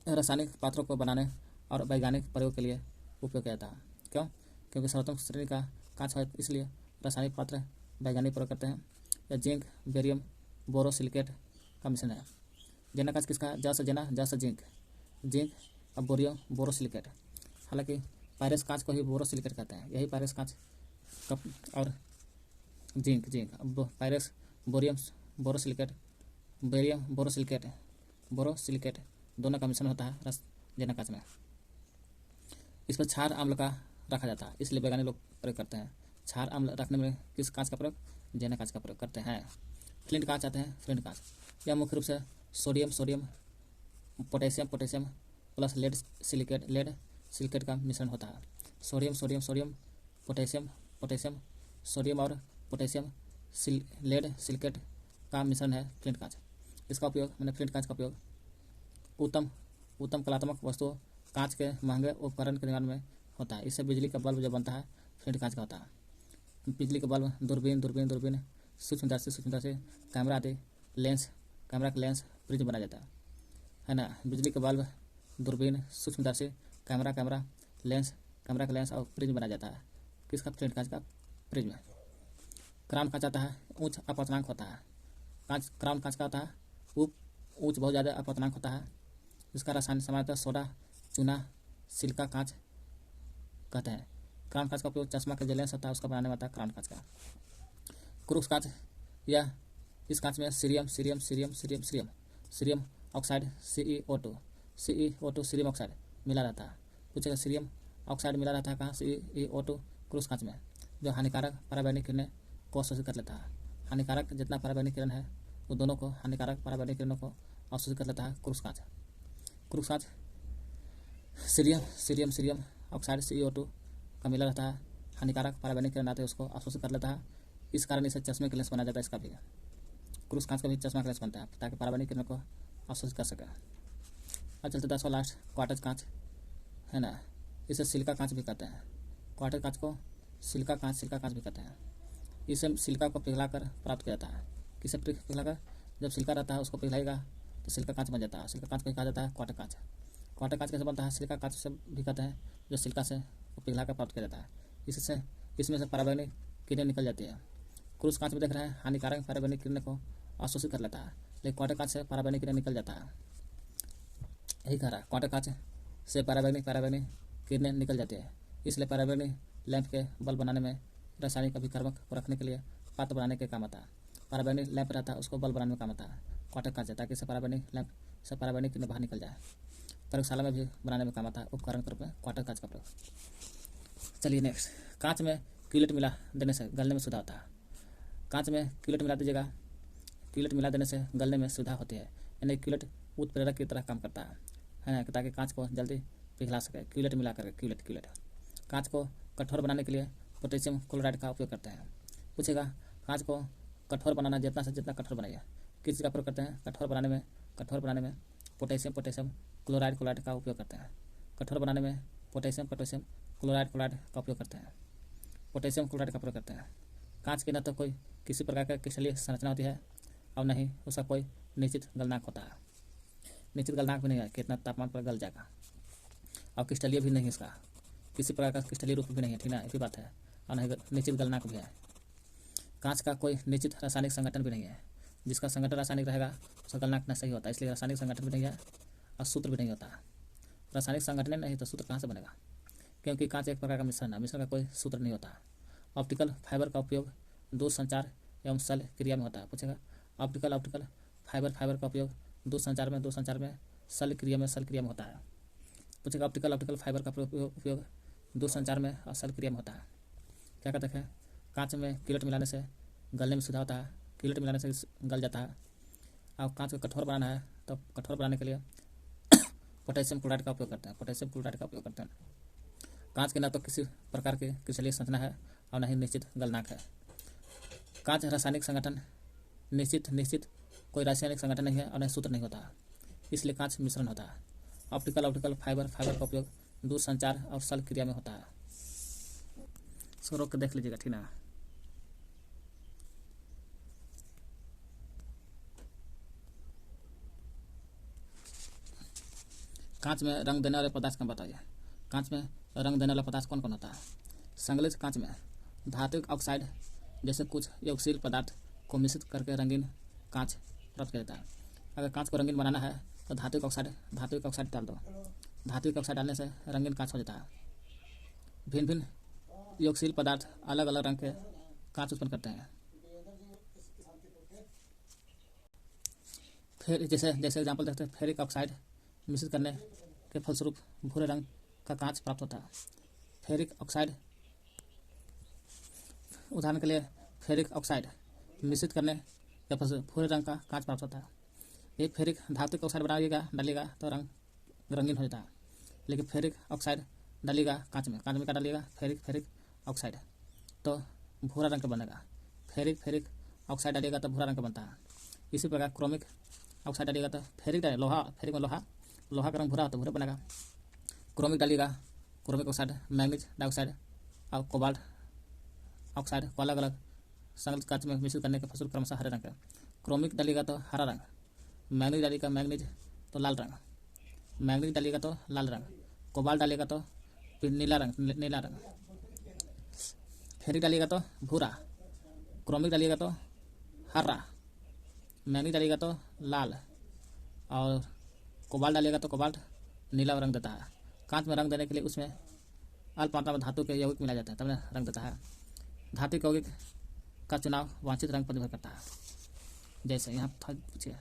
रासायनिक पात्रों को बनाने और वैज्ञानिक प्रयोग के लिए उपयोग किया जाता है। क्यों? क्योंकि सर्वोत्तम श्रेणी का कांच है इसलिए रासायनिक पात्र वैज्ञानिक प्रयोग करते हैं। यह जिंक बेरियम बोरोसिलिकेट का मिश्रण है। जेना कांच किसका है? जैसा जिंक और बोरोसिलिकेट। हालांकि पायरस कांच को ही बोरोसिलिकेट कहते हैं। यही पायरस कांच और जिंक पायरस बेरियम बोरोसिलिकेट दोनों का मिश्रण होता है जेना कांच में। इस पर क्षार अम्ल का रखा जाता है इसलिए वैज्ञानिक लोग प्रयोग करते हैं। क्षार अम्ल रखने में किस कांच का प्रयोग? जेना कांच का प्रयोग करते हैं। फ्लिंट कांच आते हैं। फ्लिंट कांच यह मुख्य रूप से sodium potassium plus lead silicate का मिश्रण होता है। सोडियम पोटेशियम सोडियम और पोटेशियम लेड सिलिकेट का मिश्रण है फ्लिंट कांच। इसका उपयोग फ्लिंट कांच का उपयोग उत्तम कलात्मक वस्तुओं कांच के महंगे उपकरण के निर्माण में होता है। इससे बिजली का बल्ब जो बनता है फ्लिंट कांच का होता है। बिजली का बल्ब दूरबीन सूक्ष्मदर्शी कैमरा आदि कैमरा का लेंस प्रिज्म बनाया जाता है ना। बिजली के बल्ब दूरबीन सूक्ष्मदर्शी कैमरा लेंस और प्रिज्म बनाया जाता है। किसका? फ्लिंट कांच का प्रिज्म। क्राउन कांच आता है। उच्च अपवर्तनांक होता है। क्राउन कांच का होता है उच्च बहुत ज़्यादा अपवर्तनांक होता है। इसका रासायनिक सामान्यतः सोडा चूना सिलिका कांच कहते हैं। क्राउन कांच का उपयोग चश्मा का जो लेंस होता है उसका बनाने में आता है क्राउन कांच का। क्रूक्स कांच यह इस कांच में cerium oxide CeO2 cerium oxide मिला रहता है। पूछेगा सीरियम ऑक्साइड मिला रहता है कहाँ? CeO2 क्रूक्स कांच में, जो हानिकारक पराबैंगनी किरणें को अवशोषित कर लेता है। हानिकारक जितना पराबैंगनी किरण है वो दोनों को हानिकारक पराबैंगनी किरणों को अवशोषित कर लेता है क्रूक्स कांच। सीरियम ऑक्साइड CeO2 का मिला रहता है। हानिकारक पराबैंगनी किरण आते हैं उसको अवशोषित कर लेता है। इस कारण इसे चश्मे के लेंस बनाया जाता है। इसका भी क्रूक्स कांच का भी चश्मा का लेंस बनता है ताकि पराबैंगनी किरण को अवशोषित कर सके। अब चलते 10वां लास्ट क्वार्टज कांच है ना। इसे सिलिका कांच भी कहते हैं। क्वार्टज कांच को सिलिका कांच भी कहते हैं। इसे सिलिका को पिघलाकर प्राप्त किया जाता है। किसे पिघलाकर? जब सिलिका रहता है उसको पिघलाएगा तो सिलिका कांच बन जाता है। सिलिका कांच को कहा जाता है क्वार्टर कांच। क्वार्टर कांच कैसे बनता है? सिलिका कांच से भी कहते हैं जो सिलिका से पिघलाकर प्राप्त किया जाता है। इसमें से पराबैंगनी किरणें निकल जाती है। क्रूक्स कांच में देख रहे हैं हानिकारक पराबैंगनी किरणें को अवशोषित कर लेता है, लेकिन क्वार्टर कांच से पराबैंगनी किरणें निकल जाता है। यही कह रहा है क्वार्टर कांच से पराबैंगनी किरणें निकल जाती है। इसलिए पराबैंगनी लैंप के बल्ब बनाने में रासायनिक अभिकर्मक को रखने के लिए पात्र बनाने के काम आता है। पराबैंगनी लैंप रहता है उसको बल्ब बनाने में काम आता है क्वार्टर कांच, ताकि इससे पराबैंगनी लैंप से पराबैंगनी किरणें बाहर निकल जाए। प्रयोगशाला में भी बनाने में काम आता है उपकरण के रूप में क्वार्टर कांच का प्रयोग। चलिए नेक्स्ट, कांच में क्यूलेट मिला देने से गलने में सुविधा होता है। कांच में क्यूलेट मिला दीजिएगा, क्यूलेट मिला देने से गलने में सुविधा होती है। यानी क्यूलेट उत्प्रेरक की तरह काम करता है ना, ताकि कांच को जल्दी पिघला सके। क्यूलेट मिला करके क्यूलेट कांच को कठोर बनाने के लिए पोटेशियम क्लोराइड का उपयोग करते हैं। पूछेगा कांच को कठोर बनाना, जितना से जितना कठोर बनाइए। किस चीज़ का प्रयोग करते हैं कठोर बनाने में? पोटेशियम क्लोराइड का उपयोग करते हैं। कठोर बनाने में पोटेशियम क्लोराइड का उपयोग करते हैं, पोटेशियम क्लोराइड का प्रयोग करते हैं। कांच की न तो कोई किसी प्रकार का क्रिस्टलीय संरचना होती है और न ही उसका कोई निश्चित गलनांक होता है। निश्चित गलनांक भी नहीं है, कितना तापमान पर गल जाएगा, और क्रिस्टलीय भी नहीं, इसका किसी प्रकार का क्रिस्टलीय रूप भी नहीं है, ठीक ना, ये भी बात है, और नहीं निश्चित गलनांक भी है। कांच का कोई निश्चित रासायनिक संगठन भी नहीं है, जिसका संगठन रासायनिक रहेगा उसका गलनांक न सही होता है, इसलिए रासायनिक संगठन भी नहीं है और सूत्र भी नहीं होता। रासायनिक संगठन नहीं तो सूत्र कहाँ से बनेगा, क्योंकि कांच एक प्रकार का मिश्रण है, मिश्रण का कोई सूत्र नहीं होता। ऑप्टिकल फाइबर का उपयोग दूर संचार एवं शल्य क्रिया में होता है। पूछेगा ऑप्टिकल फाइबर का उपयोग दूर संचार में शल्य क्रिया में होता है। पूछेगा ऑप्टिकल फाइबर का उपयोग दूर संचार में और शल्य क्रिया में होता है। क्या कहते हैं, कांच में कीलट मिलाने से गलने में सुधार होता है, कीलट मिलाने से गल जाता है। और कांच को कठोर बनाना है तो कठोर बनाने के लिए पोटेशियम क्लोराइड का उपयोग करते हैं। कांच के न तो किसी प्रकार के क्रिस्टलीय संरचना है और न ही निश्चित गलनांक है। कांच रासायनिक संगठन निश्चित कोई रासायनिक संगठन नहीं है और न सूत्र नहीं होता, इसलिए कांच मिश्रण होता है। ऑप्टिकल फाइबर का उपयोग दूर संचार और शल्य क्रिया में होता है। इसको रोक के देख लीजिएगा, ठीक ना। कांच में रंग देने वाले पदार्थ का बताइए। कांच में रंग देने वाला पदार्थ कौन कौन होता है। संश्लेषित कांच में धात्विक ऑक्साइड जैसे कुछ यौगशील पदार्थ को मिश्रित करके रंगीन कांच प्राप्त किया जाता है। अगर कांच को रंगीन बनाना है तो धात्विक ऑक्साइड डाल दो। धात्विक ऑक्साइड डालने से रंगीन कांच हो जाता है। भिन्न भिन्न यौगशील पदार्थ अलग अलग रंग के कांच उत्पन्न करते हैं। फिर जैसे एग्जाम्पल देखते हैं, फेरिक ऑक्साइड मिश्रित करने के फलस्वरूप भूरे रंग का कांच प्राप्त होता है। फेरिक ऑक्साइड, उदाहरण के लिए फेरिक ऑक्साइड मिश्रित करने के फलस्वरूप भूरे रंग का कांच प्राप्त होता है। ये फेरिक धात्विक ऑक्साइड डालिएगा तो रंग रंगीन हो जाता है। लेकिन फेरिक ऑक्साइड डालिएगा कांच में क्या डालिएगा, फेरिक ऑक्साइड, तो भूरा रंग का बनेगा। फेरिक ऑक्साइड डालिएगा तो भूरा रंग का बनता है। इसी प्रकार क्रोमिक ऑक्साइड डालिएगा तो फेरिक में लोहा का रंग भूरा होता है, भूरा बनेगा। क्रोमिक डालिएगा, क्रोमिक ऑक्साइड, मैग्नीज डाइऑक्साइड और कोबाल्ट ऑक्साइड को अलग अलग संगत कांच में मिश्रित करने के फलस्वरूप क्रमशः हरे रंग का। क्रोमिक डालिएगा तो हरा रंग, मैग्नीज डालिएगा तो लाल रंग, मैग्नीज डालिएगा तो लाल रंग, कोबाल्ट डालिएगा तो नीला रंग, फेरिक डालिएगा तो भूरा, क्रोमिक डालिएगा तो हरा, मैग्नीज डालिएगा तो लाल और कोबाल्ट डालिएगा तो कोबाल्ट नीला रंग देता है। कांच में रंग देने के लिए उसमें अल्प मात्रा में धातु के यौगिक मिलाया जाता है, तब रंग देता है। धात्विक यौगिक का चुनाव वांछित रंग पर निर्भर करता है। जैसे यहाँ पूछिए,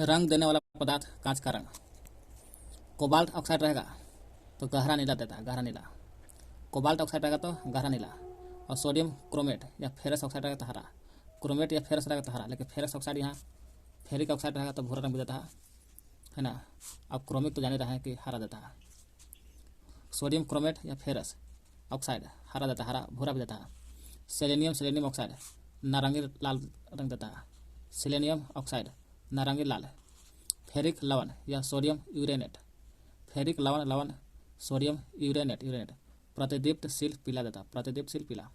रंग देने वाला पदार्थ कांच का रंग। कोबाल्ट ऑक्साइड रहेगा तो गहरा नीला देता है, गहरा नीला। कोबाल्ट ऑक्साइड रहेगा तो गहरा नीला। और सोडियम क्रोमेट या फेरस ऑक्साइड रहेगा तो हरा। क्रोमेट या फेरस रहेगा तो हरा, लेकिन फेरस ऑक्साइड यहाँ फेरिक ऑक्साइड रहेगा तो भूरा रंग भी देता है ना। अब क्रोमिक तो जाने रहा है कि हरा देता है। सोडियम क्रोमेट या फेरस ऑक्साइड हरा देता है, हरा भूरा भी देता है। सेलेनियम ऑक्साइड नारंगी लाल रंग देता है। सेलेनियम ऑक्साइड नारंगी लाल। फेरिक लवण या सोडियम यूरेनेट, फेरिक लवण सोडियम यूरेनेट प्रतिदीप्तशील पीला देता है, प्रतिदीप्तशील पीला।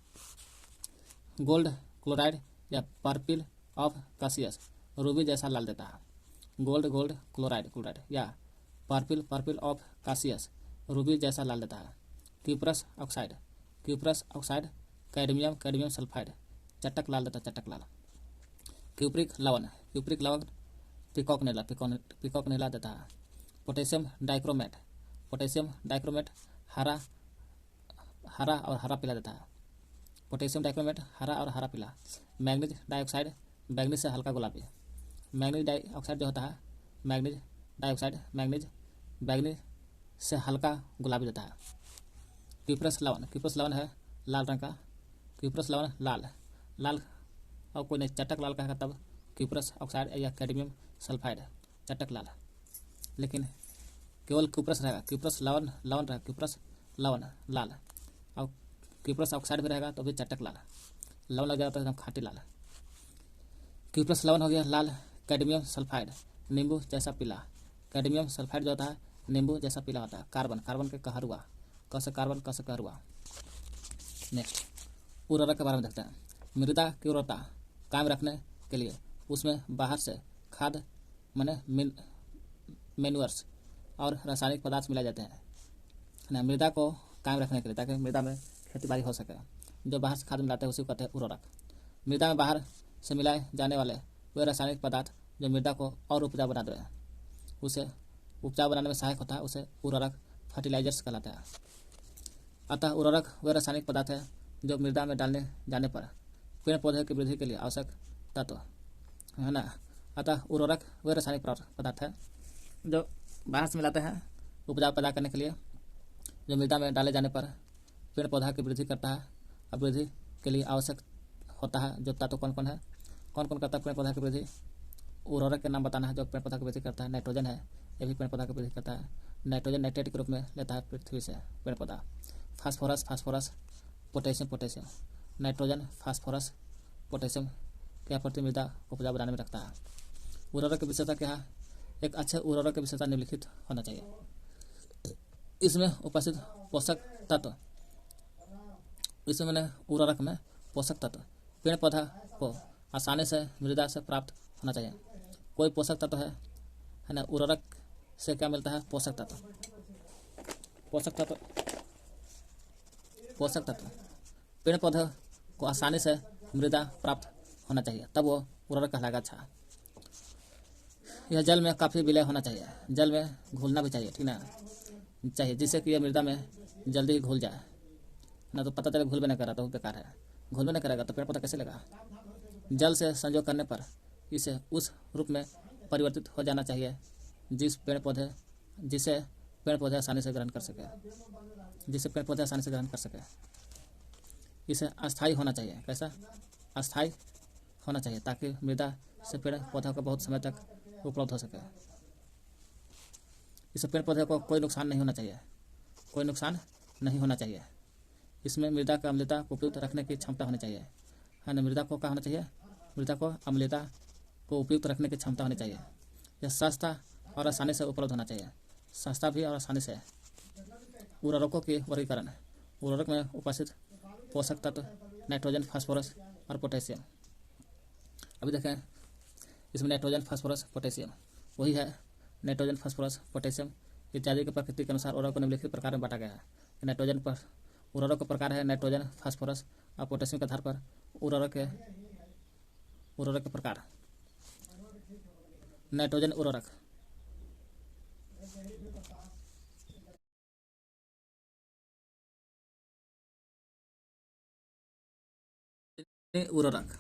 गोल्ड क्लोराइड या पर्पिल ऑफ कासियस रूबी जैसा लाल देता है। गोल्ड क्लोराइड या पर्पिल ऑफ कासियस रूबी जैसा लाल देता है। क्यूप्रस ऑक्साइड कैडमियम सल्फाइड चटक लाल देता है, चटक लाल। क्यूप्रिक लवण पिकॉक नीला देता है। पोटेशियम डाइक्रोमेट हरा और हरा पीला देता है। पोटेशियम डाइक्रोमेट हरा और हरा पीला। मैग्नीज डाइऑक्साइड मैग्नीज से हल्का गुलाबी। मैग्नीज डाइऑक्साइड जो होता है, मैग्नीज से हल्का गुलाबी देता है। क्यूप्रस लवण है लाल रंग का। क्यूप्रस लवण लाल और कोई नहीं चटक लाल का है, तब क्यूप्रस ऑक्साइड या कैडमियम सल्फाइड चटक लाल। लेकिन केवल क्यूप्रस रहेगा, क्यूप्रस लवण रहेगा, क्यूप्रस लवण लाल और क्यूप्रस ऑक्साइड भी रहेगा तो भी चटक लाल। लवण लग जाएगा तो एकदम खाटी लाल। क्यूप्रस लवण हो गया लाल, कैडमियम सल्फाइड नींबू जैसा पीला। कैडमियम सल्फाइड जो होता है नींबू जैसा पीला होता है। कार्बन, कार्बन के कहरुआ, क से कार्बन, क से कहरुआ। नेक्स्ट उर्वरक के बारे में देखते हैं। मृदा की उर्वरता कायम रखने के लिए उसमें बाहर से खाद माने मैन्यूअर्स और रासायनिक पदार्थ मिलाए जाते हैं ना, मृदा को कायम रखने के लिए, ताकि मृदा में खेती बाड़ी हो सके। जो बाहर से खाद मिलाते हैं उसी को कहते हैं उर्वरक। मृदा में बाहर से मिलाए जाने वाले वे रासायनिक पदार्थ जो मृदा को और उपजाऊ बना दे, उसे उपजाऊ बनाने में सहायक होता है, उसे उर्वरक फर्टिलाइजर्स कहलाता है। अतः उर्वरक वे रासायनिक पदार्थ है जो मृदा में डालने जाने पर पेड़ पौधे की वृद्धि के लिए आवश्यक तत्व है ना। अतः उर्वरक वे रासायनिक पदार्थ है जो बाहर से मिलाते हैं उपजाऊ पैदा करने के लिए, जो मृदा में डाले जाने पर पेड़ पौधा की वृद्धि करता है और वृद्धि के लिए आवश्यक होता है। जो तत्व कौन कौन है, कौन कौन करता है पेड़ पौधा की वृद्धि? उर्वरक के नाम बताना है जो पेड़ पौधा की वृद्धि करता है। नाइट्रोजन है, ये भी पेड़ पौधा की वृद्धि करता है। नाइट्रोजन नाइट्रेट के रूप में लेता है पृथ्वी से पेड़ पौधा। Phosphorus, phosphorus, potassium, potassium. Nitrogen, phosphorus, potassium की आपूर्ति मृदा उपजाऊ बनाने में रखता है। उर्वरक की विशेषता क्या है? एक अच्छे उर्वरक की विशेषता निम्नलिखित होना चाहिए। इसमें उपस्थित पोषक तत्व, इसमें उर्वरक में पोषक तत्व पेड़ पौधा को आसानी से मृदा से प्राप्त होना चाहिए। कोई पोषक तत्व है ना, उर्वरक से क्या मिलता है? पोषक तत्व। पोषक तत्व, पोषक तत्व पेड़ पौधे को आसानी से मृदा प्राप्त होना चाहिए, तब वो उर्वरक कहलाएगा। अच्छा, यह जल में काफ़ी विलय होना चाहिए, जल में घुलना भी चाहिए, ठीक ना चाहिए, जिससे कि यह मृदा में जल्दी घुल जाए ना। तो पता चले घुल भी नहीं कर रहा तो बेकार है। घुल भी नहीं करेगा तो पेड़ पौधा कैसे लगा? जल से संयोग करने पर इसे उस रूप में परिवर्तित हो जाना चाहिए जिसे पेड़ पौधे आसानी से ग्रहण कर सके, जिसे पेड़ पौधे आसानी से ग्रहण कर सके। इसे अस्थायी होना चाहिए। कैसा? अस्थायी होना चाहिए, ताकि मृदा से पेड़ पौधों को बहुत समय तक उपलब्ध हो सके। इसे पेड़ पौधे को कोई नुकसान नहीं होना चाहिए, कोई नुकसान नहीं होना चाहिए। इसमें मृदा का अम्लता को उपयुक्त रखने की क्षमता होनी चाहिए, है ना। मृदा को क्या होना चाहिए? मृदा को अम्लता को उपयुक्त रखने की क्षमता होनी चाहिए। यह सस्ता और आसानी से उपलब्ध होना चाहिए, सस्ता भी और आसानी से। उर्वरकों के वर्गीकरण, उर्वरक में उपस्थित पोषक तत्व नाइट्रोजन, फास्फोरस और पोटेशियम। अभी देखें, इसमें नाइट्रोजन, फास्फोरस, पोटेशियम वही है। नाइट्रोजन, फास्फोरस, पोटेशियम इत्यादि के प्रकृति के अनुसार उर्वरक को निम्नलिखित प्रकार में बांटा गया है। नाइट्रोजन पर उर्वरक का प्रकार है नाइट्रोजन, फास्फोरस और पोटेशियम के आधार पर उर्वरक के प्रकार। नाइट्रोजन उर्वरक, उर्वरक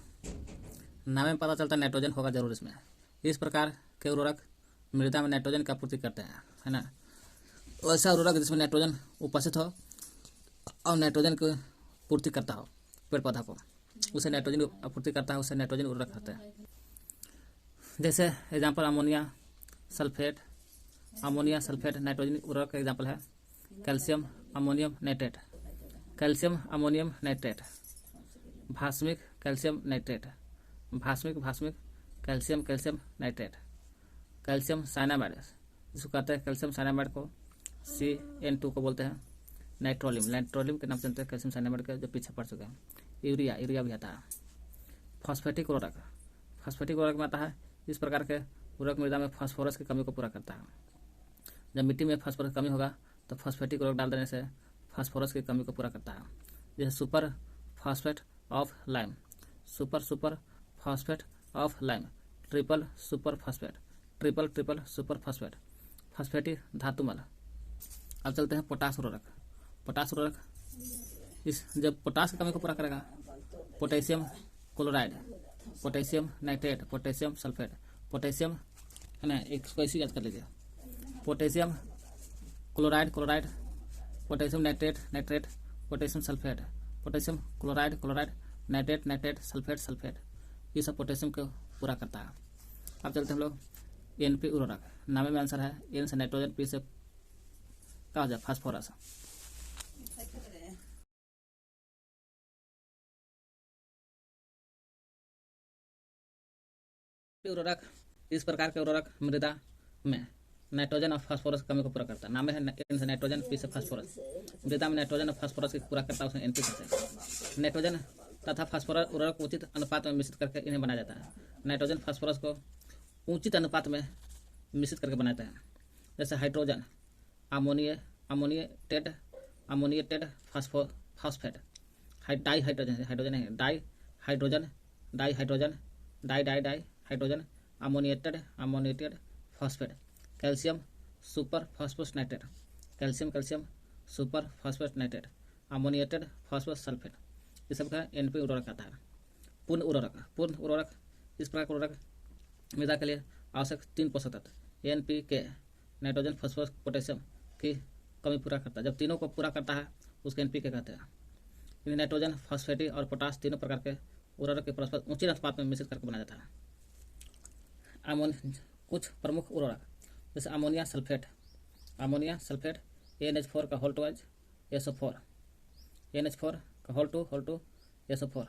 नाम में पता चलता है नाइट्रोजन होगा जरूर इसमें। इस प्रकार के उर्वरक मृदा में नाइट्रोजन की आपूर्ति करते हैं, है ना। ऐसा उर्वरक जिसमें नाइट्रोजन उपस्थित हो और नाइट्रोजन की पूर्ति करता हो पेड़ पौधा को, उसे नाइट्रोजन आपूर्ति करता है, उसे नाइट्रोजन उर्वरक कहते हैं। जैसे example ammonia sulphate, ammonia sulphate nitrogen उर्वरक का एग्जाम्पल है। Calcium ammonium nitrate, calcium ammonium nitrate. भास्मिक कैल्शियम नाइट्रेट, भास्मिक भास्मिक calcium calcium nitrate. Calcium cyanamide, जिसको कहते हैं कैल्शियम साइनामाइड को CN2 को बोलते हैं। नाइट्रोलियम, नाइट्रोलियम के नाम से जानते हैं कैल्शियम साइनामाइड के, जो पीछे पड़ चुके हैं। यूरिया, यूरिया भी आता है। फॉस्फेटिक उर्वरक, फॉस्फेटिक उर्वरक में आता है इस प्रकार के उर्वरक मृदा में फास्फोरस की कमी को पूरा करता है। जब मिट्टी में फास्फोरस की कमी होगा तो फॉस्फेटिक उर्वरक डाल देने से फास्फोरस की कमी को पूरा करता है। जैसे super phosphate of lime, super phosphate of lime, triple super phosphate, triple super phosphate, phosphatic धातुमल। अब चलते हैं पोटास उर्वरक। पोटास उर्वरक इस जब पोटास की कमी को पूरा करेगा, potassium chloride, potassium nitrate, potassium sulphate, potassium है ना, एक कैसी याद कर लीजिए। Potassium chloride, potassium nitrate, potassium sulphate, potassium chloride, nitrate, sulphate, ये सब पोटेशियम को पूरा करता है। अब चलते हैं हम लोग NP उर्वरक। नामे में आंसर है N से नाइट्रोजन, P से क्या हो जाए फास्फोरस। उर्वरक इस प्रकार के उर्वरक मृदा में नाइट्रोजन और फास्फोरस कमी को पूरा करता है। नाम है नाइट्रोजन, पी से फास्फोरस। मृदा में नाइट्रोजन और फास्फोरस की पूरा करता है, उसमें एनपी कहते हैं। नाइट्रोजन तथा फास्फोरस उर्वरक उचित अनुपात में मिश्रित करके इन्हें बनाया जाता है। नाइट्रोजन फास्फोरस को उचित अनुपात में मिश्रित करके बनाते हैं। जैसे hydrogen ammoniated phosphate, di hydrogen है, di hydrogen hydrogen ammoniated phosphate. Calcium super phosphorus nitrate, calcium super phosphorus nitrate, ammoniated phosphorus sulphate, ये सब का एनपी उर्वरक आता है। पूर्ण उर्वरक इस प्रकार का उर्वरक मृदा के लिए आवश्यक 3 पोषक तत्व एनपीके, नाइट्रोजन फास्फोरस पोटेशियम की कमी पूरा करता है। जब तीनों को पूरा करता है उसको एनपीके कहते हैं। इन्हें नाइट्रोजन, फॉस्फेटी और पोटास तीनों प्रकार के उर्वरक के परस्पर उचित अनुपात में मिश्रित करके बनाया जाता है। कुछ प्रमुख उर्वरक जैसे अमोनिया सल्फेट NH4 का होल 2 SO4, NH4 का होल 2 SO4।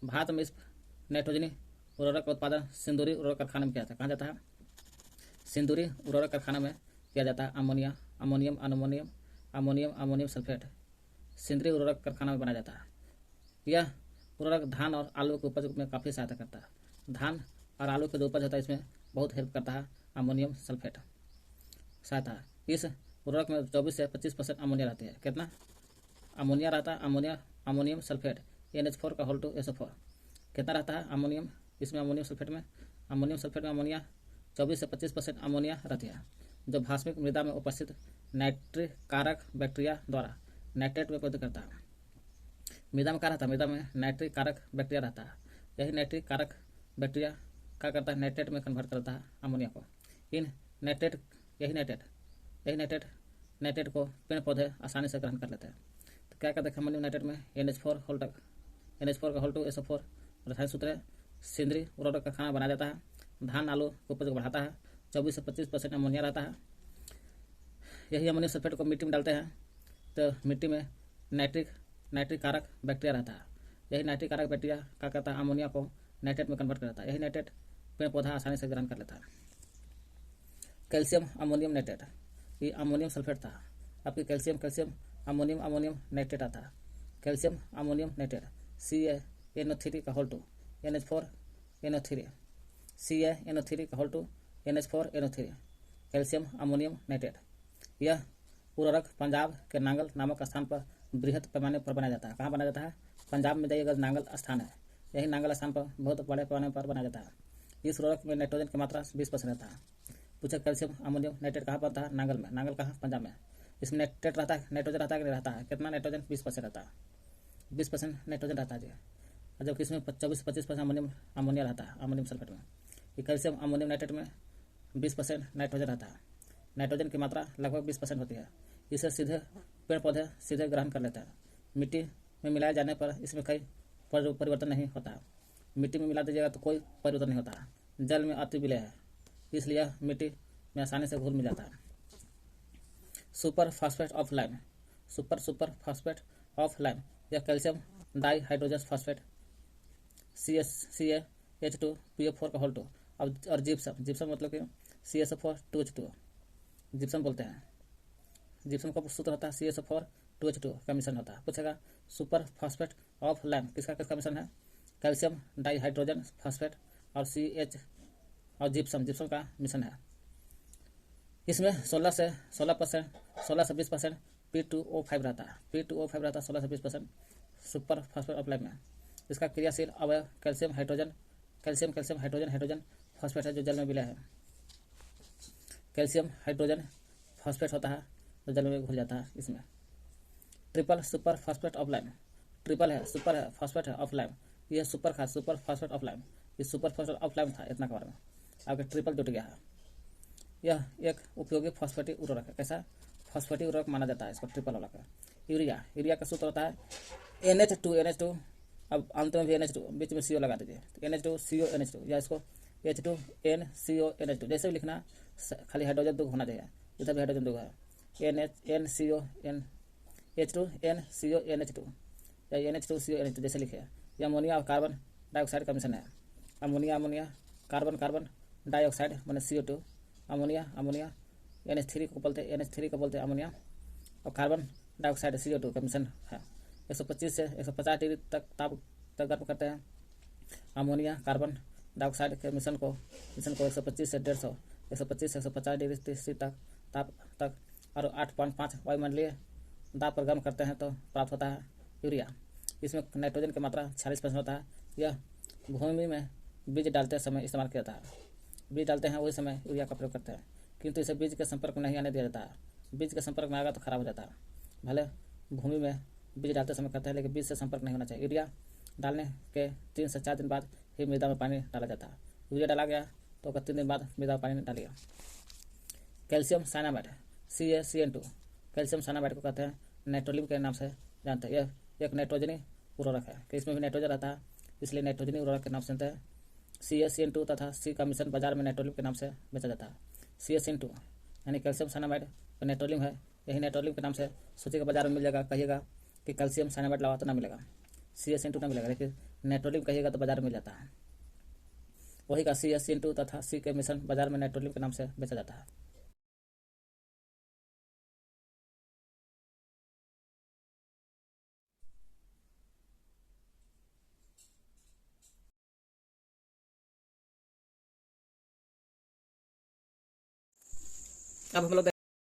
भारत में इस नाइट्रोजनी उर्वरक का उत्पादन सिंदूरी उर्वरक कारखाना में किया जाता है। कहाँ जाता है? सिंदूरी उर्वरक कारखाना में किया जाता है। अमोनियम सल्फेट सिंदूरी उर्वरक कारखाना में बनाया जाता है। यह उर्वरक धान और आलू के उपज में काफ़ी सहायता करता है। धान और आलू के जो उपज होता है इसमें बहुत हेल्प करता है अमोनियम सल्फेट सहायता है। इस उर्वरक में 24 से 25% अमोनिया रहती है। कितना अमोनिया रहता है? अमोनियम सल्फेट NH4 का होल 2 SO4 कितना रहता है अमोनियम? इसमें अमोनियम सल्फेट में अमोनिया 24 से 25% अमोनिया रहती है, जो भास्मिक मृदा में उपस्थित नाइट्रिक कारक बैक्टीरिया द्वारा नाइट्रेट में परिवर्तित करता है। मृदा में क्या रहता है? मृदा में नाइट्रिक कारक बैक्टीरिया रहता है। यही नाइट्रिक कारक बैक्टीरिया क्या करता है? नाइट्रेट में कन्वर्ट करता है अमोनिया को। यही नाइट्रेट को पेड़ पौधे आसानी से ग्रहण कर लेते हैं। तो क्या करते हैं अमोनियम नाइट्रेट में NH4 का होल 2 SO4 रासायनिक सूत्र है। सिंदरी उर्वरक का खाना बनाया जाता है। धान आलू के उपज को बढ़ाता है। 24 से 25% अमोनिया रहता है। यही अमोनियम सल्फेट को मिट्टी में डालते हैं तो मिट्टी में नाइट्रिक कारक बैक्टीरिया रहता है। यही नाइट्रिक कारक बैक्टीरिया क्या करता है? अमोनिया को नाइट्रेट में कन्वर्ट कर देता है। यही नाइट्रेट पेड़ पौधा आसानी से ग्रहण कर लेता है। कैल्शियम अमोनियम नाइट्रेट, ये अमोनियम सल्फेट था। आपकी कैल्शियम अमोनियम नाइट्रेट आता है। कैल्शियम अमोनियम नाइट्रेट CaNO3 का होल 2 NH4 NO3, CaNO3 का whole 2 NH4 NO3, calcium ammonium nitrate. यह उर्वरक पंजाब के नांगल नामक स्थान पर बृहद पैमाने पर बनाया जाता है। कहाँ बनाया जाता है? पंजाब में जाइएगा नांगल स्थान है। यही नांगल स्थान पर बहुत बड़े पैमाने पर बनाया जाता है। इस उर्वरक में नाइट्रोजन की मात्रा 20% रहता है। पूछा कैल्शियम अमोनियम नाइट्रेट कहाँ बनता है? नांगल में। नांगल कहाँ? पंजाब में। इसमें नाइट्रोजन रहता है कि नहीं रहता है? कितना नाइट्रोजन? 20% रहता है। 20% नाइट्रोजन रहता है जी। जबकि इसमें 24-25% अमोनिया रहता है अमोनियम सल्फेट में। ये कैल्शियम अमोनियम नाइट्रेट में 20% नाइट्रोजन रहता है। नाइट्रोजन की मात्रा लगभग 20% होती है। इसे सीधे पेड़ पौधे सीधे ग्रहण कर लेते हैं। मिट्टी में मिलाए जाने पर इसमें कई परिवर्तन नहीं होता है। मिट्टी में मिला दीजिएगा तो कोई परिवर्तन नहीं होता है। जल में अति विलय है, इसलिए मिट्टी में आसानी से घुल मिल जाता है। सुपर फास्फेट ऑफ लाइम, यह calcium di hydrogen phosphate CaH2PO4 का होल 2 और जिप्सम मतलब कि CaSO4 जिप्सम बोलते हैं। जिप्सम का सूत्र होता है CaSO4 का मिश्रण होता है। पूछेगा सुपर फास्फेट ऑफ लाइम किसका मिश्रण है? कैल्शियम डाई हाइड्रोजन फास्फेट और CH और जिप्सम का मिश्रण है। इसमें 16 से 20% P2O5 रहता है। 16 से 20% सुपर फास्फेट ऑफ लाइम में। इसका क्रियाशील अवयव कैल्शियम हाइड्रोजन फास्फेट है जो जल में विलय है। कैल्शियम हाइड्रोजन फास्फेट होता है जो जल में घुल जाता है। इसमें triple super phosphate of lime, triple है सुपर है फास्फेट है ऑफ लाइम। यह सुपर फास्फेट ऑफ लाइम, ये सुपर फास्फेट ऑफ लाइम था इतना के बारे में। आगे ट्रिपल जुट गया है। यह एक उपयोगी फॉस्फेटिक उर्वरक है। कैसा? फॉस्फेटिक उर्वरक माना जाता है इसको ट्रिपल वाला का। यूरिया का सूत्र होता है NH2 अब अंत में भी NH2 बीच में CO लगा दीजिए तो NH2CO NH2 या इसको H2NCO NH2 जैसे भी लिखना, खाली हाइड्रोजन 2 होना चाहिए। इधर भी हाइड्रोजन 2 है H2NCO NH2 या NH2CO NH2 जैसे लिखे। यह अमोनिया और कार्बन डाइऑक्साइड का मिश्रण है। अमोनिया कार्बन डाइऑक्साइड माने CO2, अमोनिया अमोनिया NH3 को बोलते हैं अमोनिया, और कार्बन डाइऑक्साइड CO2 का मिश्रण है। 125 से 150 डिग्री तक ताप तक गर्म करते हैं। अमोनिया कार्बन डाइऑक्साइड के मिश्रण को 125 से 150 125 से 150 डिग्री सी तक ताप तक और 8.5 वायुमंडलीय दाब पर गर्म करते हैं तो प्राप्त होता है यूरिया। इसमें नाइट्रोजन की मात्रा 46% होता है। यह भूमि में बीज डालते समय इस्तेमाल किया जाता है। बीज डालते हैं वही समय यूरिया का प्रयोग करते हैं, किंतु इसे बीज के संपर्क में नहीं आने दिया जाता है। बीज के संपर्क में आएगा तो खराब हो जाता है। भले भूमि में बीज डालते समय करते हैं, लेकिन बीज से संपर्क नहीं होना चाहिए। यूरिया डालने के 3 से 4 दिन बाद ही मृदा में पानी डाला जाता है। यूरिया डाला गया तो 3 दिन बाद मृदा में पानी डालिएगा। Calcium cyanamide CaCN2, calcium cyanamide को कहते हैं नाइट्रोलियम के नाम से जानते हैं। यह एक नाइट्रोजनी उर्वरक है कि इसमें भी नाइट्रोजन रहता है, इसलिए नाइट्रोजनी उर्वरक के नाम से जानते हैं। CaCN2 तथा C का मिश्रण बाजार में नाइट्रोलियम के नाम से बेचा जाता है। CaCN2 यानी कैल्शियम साइनामाइड नाइट्रोलियम है। यही नाइट्रोलियम के नाम से सोचिएगा बाजार में मिल जाएगा, कहिएगा कि कैल्शियम साइनामाइड लावा तो ना मिलेगा, CaCN2 ना मिलेगा, लेकिन नाइट्रोलियम कहिएगा तो बाजार में मिल जाता है। वही का CaCN2 तथा C के मिश्रण बाजार में नाइट्रोलियम के नाम से बेचा जाता है। अब हम लोग